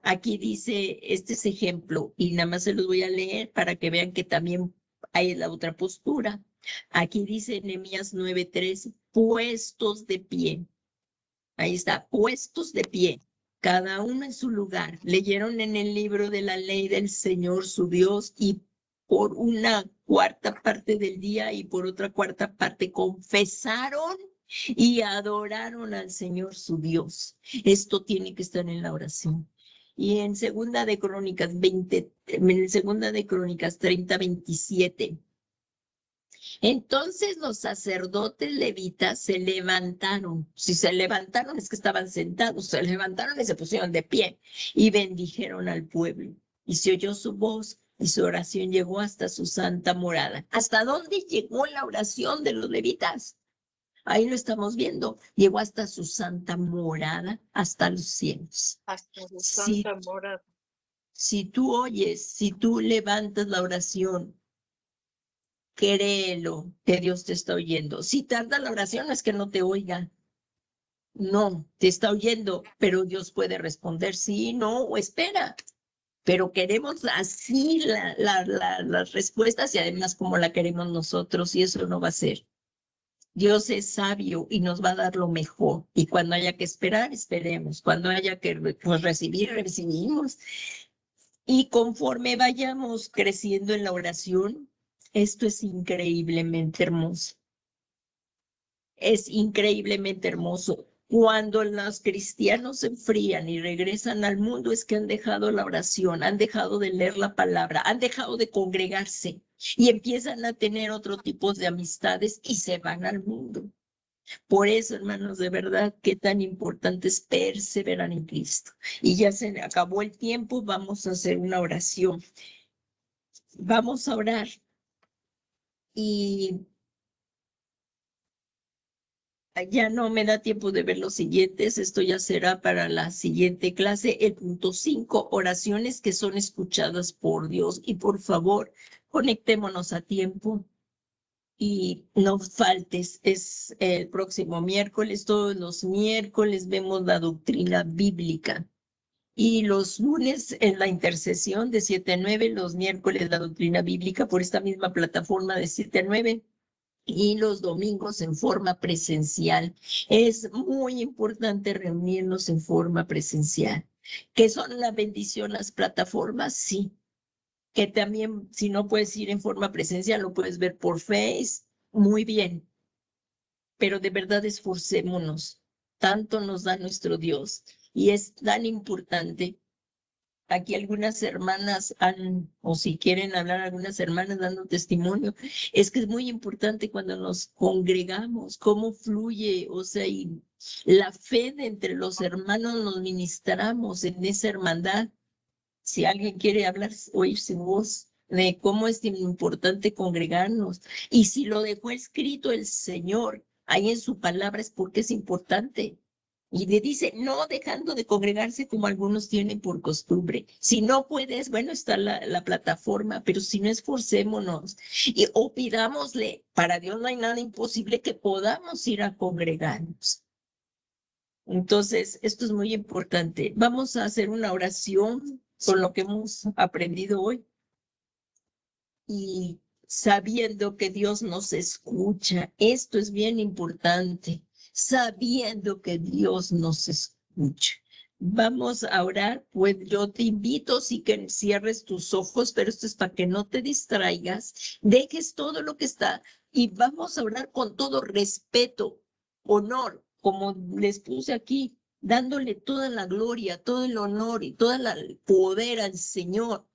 Aquí dice, este es ejemplo y nada más se los voy a leer para que vean que también hay la otra postura. Aquí dice Nehemías 9:3, puestos de pie. Ahí está, puestos de pie, cada uno en su lugar. Leyeron en el libro de la ley del Señor su Dios y por una cuarta parte del día y por otra cuarta parte confesaron y adoraron al Señor su Dios. Esto tiene que estar en la oración. Y en Segunda de Crónicas 30:27. Entonces los sacerdotes levitas se levantaron. Si se levantaron es que estaban sentados. Se levantaron y se pusieron de pie y bendijeron al pueblo. Y se oyó su voz y su oración llegó hasta su santa morada. ¿Hasta dónde llegó la oración de los levitas? Ahí lo estamos viendo. Llegó hasta su santa morada, hasta los cielos. Hasta su santa morada. Si tú oyes, si tú levantas la oración créelo que Dios te está oyendo. Si tarda la oración, no es que no te oiga. No, te está oyendo, pero Dios puede responder sí, no, o espera. Pero queremos así las respuestas y además como la queremos nosotros, y eso no va a ser. Dios es sabio y nos va a dar lo mejor. Y cuando haya que esperar, esperemos. Cuando haya que recibir, recibimos. Y conforme vayamos creciendo en la oración, esto es increíblemente hermoso. Es increíblemente hermoso. Cuando los cristianos se enfrían y regresan al mundo, es que han dejado la oración, han dejado de leer la palabra, han dejado de congregarse y empiezan a tener otro tipo de amistades y se van al mundo. Por eso, hermanos, de verdad, qué tan importante es perseverar en Cristo. Y ya se acabó el tiempo, vamos a hacer una oración. Vamos a orar. Y ya no me da tiempo de ver los siguientes, esto ya será para la siguiente clase. El punto 5, oraciones que son escuchadas por Dios. Y por favor, conectémonos a tiempo y no faltes. Es el próximo miércoles, todos los miércoles vemos la doctrina bíblica. Y los lunes en la intercesión de 7 a 9, los miércoles la doctrina bíblica por esta misma plataforma de 7 a 9. Y los domingos en forma presencial. Es muy importante reunirnos en forma presencial. ¿Que son una bendición las plataformas? Sí. Que también, si no puedes ir en forma presencial, lo puedes ver por Face. Muy bien. Pero de verdad esforcémonos. Tanto nos da nuestro Dios. Y es tan importante. Aquí algunas hermanas o si quieren hablar algunas hermanas dando testimonio, es que es muy importante cuando nos congregamos, cómo fluye, o sea, y la fe de entre los hermanos nos ministramos en esa hermandad. Si alguien quiere hablar, oír su voz de cómo es importante congregarnos. Y si lo dejó escrito el Señor ahí en su palabra es porque es importante. Y le dice, no dejando de congregarse como algunos tienen por costumbre. Si no puedes, bueno, está la plataforma, pero si no, esforcémonos o pidámosle. Para Dios no hay nada imposible que podamos ir a congregarnos. Entonces, esto es muy importante. Vamos a hacer una oración con lo que hemos aprendido hoy. Y sabiendo que Dios nos escucha, esto es bien importante. Sabiendo que Dios nos escucha. Vamos a orar, pues yo te invito, sí que cierres tus ojos, pero esto es para que no te distraigas, dejes todo lo que está y vamos a orar con todo respeto, honor, como les puse aquí, dándole toda la gloria, todo el honor y todo el poder al Señor.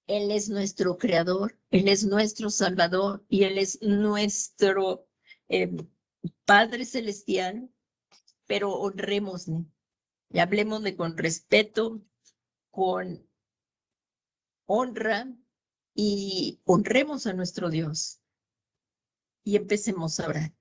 Él es nuestro creador, Él es nuestro salvador y Él es nuestro Padre Celestial, pero honrémosle y hablemosle con respeto, con honra y honremos a nuestro Dios. Y empecemos a orar.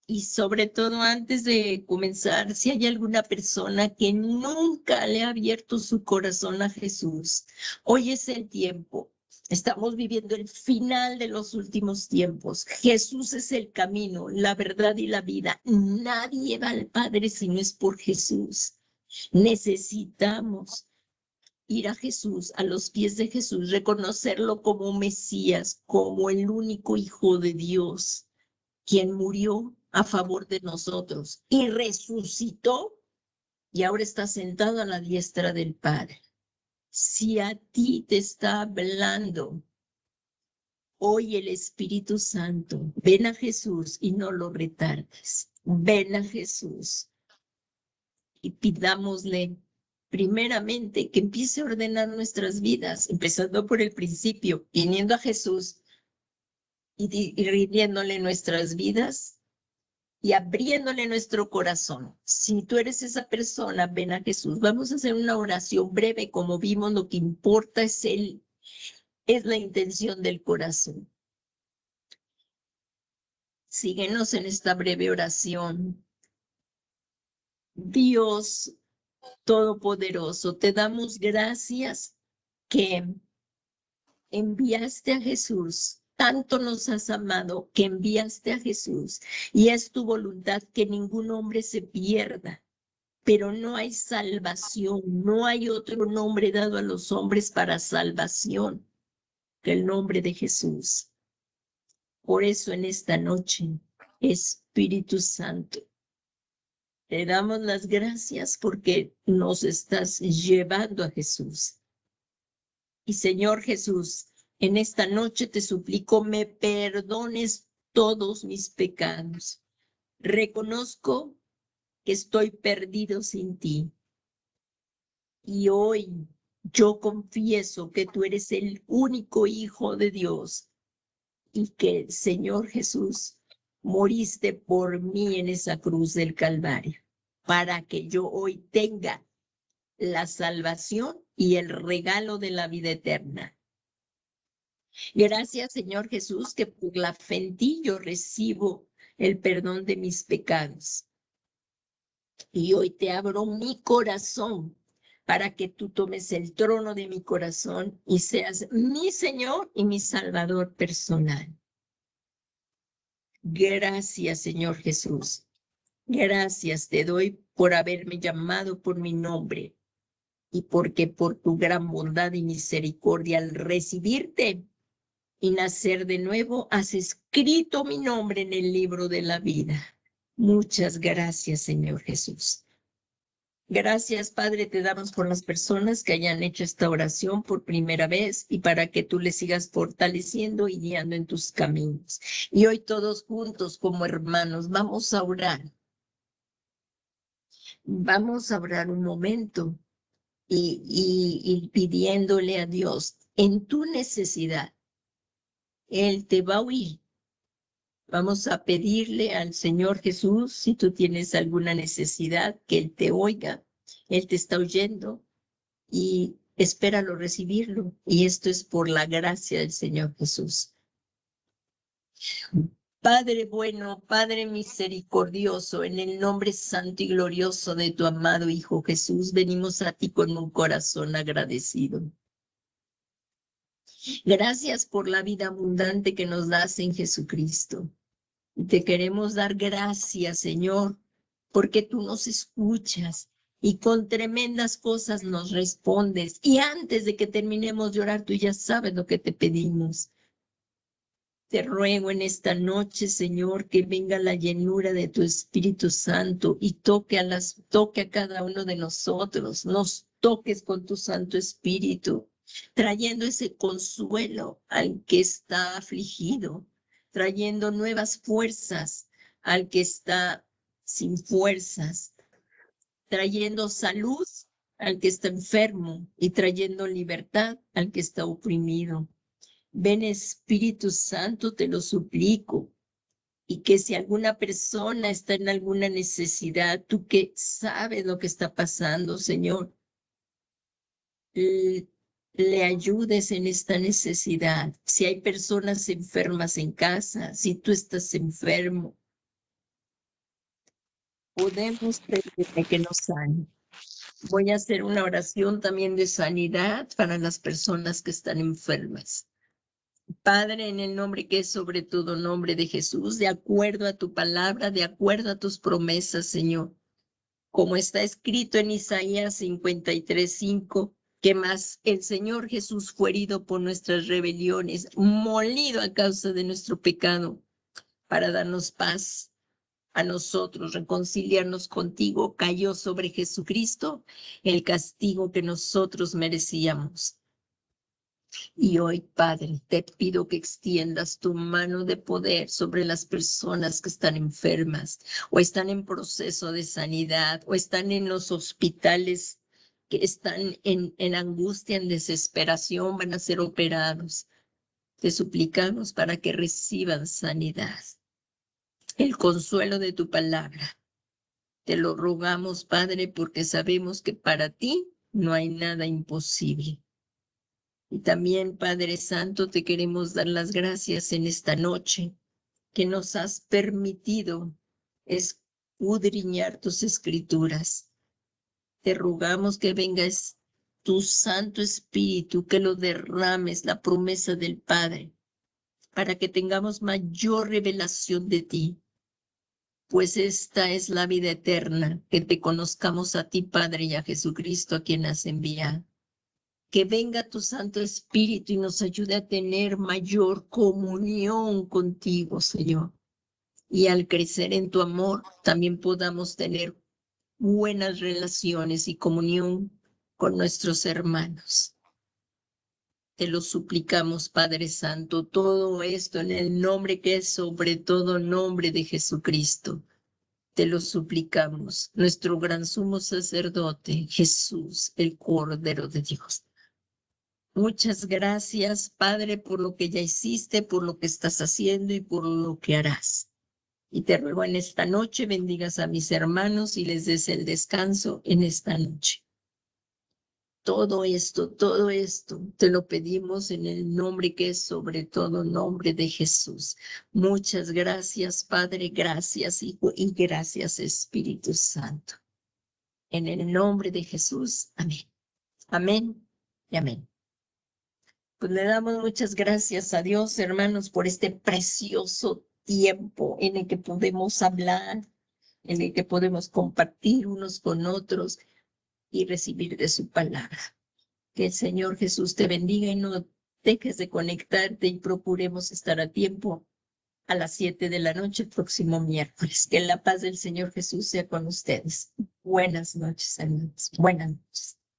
Y sobre todo, antes de comenzar, si hay alguna persona que nunca le ha abierto su corazón a Jesús, hoy es el tiempo. Estamos viviendo el final de los últimos tiempos. Jesús es el camino, la verdad y la vida. Nadie va al Padre si no es por Jesús. Necesitamos ir a Jesús, a los pies de Jesús, reconocerlo como Mesías, como el único Hijo de Dios, quien murió a favor de nosotros y resucitó y ahora está sentado a la diestra del Padre. Si a ti te está hablando hoy el Espíritu Santo, ven a Jesús y no lo retardes. Ven a Jesús y pidámosle primeramente que empiece a ordenar nuestras vidas, empezando por el principio, viniendo a Jesús y rindiéndole nuestras vidas y abriéndole nuestro corazón. Si tú eres esa persona, ven a Jesús. Vamos a hacer una oración breve, como vimos, lo que importa es la intención del corazón. Síguenos en esta breve oración. Dios Todopoderoso, te damos gracias que enviaste a Jesús. Tanto nos has amado que enviaste a Jesús. Y es tu voluntad que ningún hombre se pierda. Pero no hay salvación, no hay otro nombre dado a los hombres para salvación que el nombre de Jesús. Por eso en esta noche, Espíritu Santo, te damos las gracias porque nos estás llevando a Jesús. Y Señor Jesús, en esta noche te suplico me perdones todos mis pecados. Reconozco que estoy perdido sin ti. Y hoy yo confieso que tú eres el único Hijo de Dios y que, Señor Jesús, moriste por mí en esa cruz del Calvario, para que yo hoy tenga la salvación y el regalo de la vida eterna. Gracias, Señor Jesús, que por la fe en ti yo recibo el perdón de mis pecados. Y hoy te abro mi corazón para que tú tomes el trono de mi corazón y seas mi Señor y mi Salvador personal. Gracias, Señor Jesús. Gracias te doy por haberme llamado por mi nombre y porque por tu gran bondad y misericordia al recibirte y nacer de nuevo has escrito mi nombre en el libro de la vida. Muchas gracias, Señor Jesús. Gracias, Padre, te damos por las personas que hayan hecho esta oración por primera vez y para que tú les sigas fortaleciendo y guiando en tus caminos. Y hoy todos juntos como hermanos vamos a orar. Vamos a orar un momento y pidiéndole a Dios en tu necesidad. Él te va a oír. Vamos a pedirle al Señor Jesús, si tú tienes alguna necesidad, que Él te oiga. Él te está oyendo y espéralo recibirlo. Y esto es por la gracia del Señor Jesús. Padre bueno, Padre misericordioso, en el nombre santo y glorioso de tu amado Hijo Jesús, venimos a ti con un corazón agradecido. Gracias por la vida abundante que nos das en Jesucristo. Y te queremos dar gracias, Señor, porque tú nos escuchas y con tremendas cosas nos respondes. Y antes de que terminemos de orar, tú ya sabes lo que te pedimos. Te ruego en esta noche, Señor, que venga la llenura de tu Espíritu Santo y toque a cada uno de nosotros. Nos toques con tu Santo Espíritu, trayendo ese consuelo al que está afligido, trayendo nuevas fuerzas al que está sin fuerzas, trayendo salud al que está enfermo y trayendo libertad al que está oprimido. Ven, Espíritu Santo, te lo suplico, y que si alguna persona está en alguna necesidad, tú que sabes lo que está pasando, Señor, le ayudes en esta necesidad. Si hay personas enfermas en casa, si tú estás enfermo, podemos pedirle que nos sane. Voy a hacer una oración también de sanidad para las personas que están enfermas. Padre, en el nombre que es sobre todo nombre de Jesús, de acuerdo a tu palabra, de acuerdo a tus promesas, Señor, como está escrito en Isaías 53:5, que más el Señor Jesús fue herido por nuestras rebeliones, molido a causa de nuestro pecado, para darnos paz a nosotros, reconciliarnos contigo, cayó sobre Jesucristo el castigo que nosotros merecíamos. Y hoy, Padre, te pido que extiendas tu mano de poder sobre las personas que están enfermas o están en proceso de sanidad o están en los hospitales que están en angustia, en desesperación, van a ser operados. Te suplicamos para que reciban sanidad, el consuelo de tu palabra. Te lo rogamos, Padre, porque sabemos que para ti no hay nada imposible. Y también, Padre Santo, te queremos dar las gracias en esta noche que nos has permitido escudriñar tus escrituras. Te rogamos que vengas tu Santo Espíritu, que lo derrames, la promesa del Padre, para que tengamos mayor revelación de ti. Pues esta es la vida eterna, que te conozcamos a ti, Padre, y a Jesucristo, a quien has enviado. Que venga tu Santo Espíritu y nos ayude a tener mayor comunión contigo, Señor. Y al crecer en tu amor, también podamos tener buenas relaciones y comunión con nuestros hermanos. Te lo suplicamos, Padre Santo, todo esto en el nombre que es sobre todo nombre de Jesucristo. Te lo suplicamos, nuestro gran sumo sacerdote, Jesús, el Cordero de Dios. Muchas gracias, Padre, por lo que ya hiciste, por lo que estás haciendo y por lo que harás. Y te ruego en esta noche bendigas a mis hermanos y les des el descanso en esta noche. Todo esto, te lo pedimos en el nombre que es sobre todo nombre de Jesús. Muchas gracias, Padre, gracias, Hijo, y gracias, Espíritu Santo. En el nombre de Jesús, amén. Amén y amén. Pues le damos muchas gracias a Dios, hermanos, por este precioso tiempo en el que podemos hablar, en el que podemos compartir unos con otros y recibir de su palabra. Que el Señor Jesús te bendiga y no dejes de conectarte y procuremos estar a tiempo a las 7 de la noche el próximo miércoles. Que la paz del Señor Jesús sea con ustedes. Buenas noches, hermanos. Buenas noches.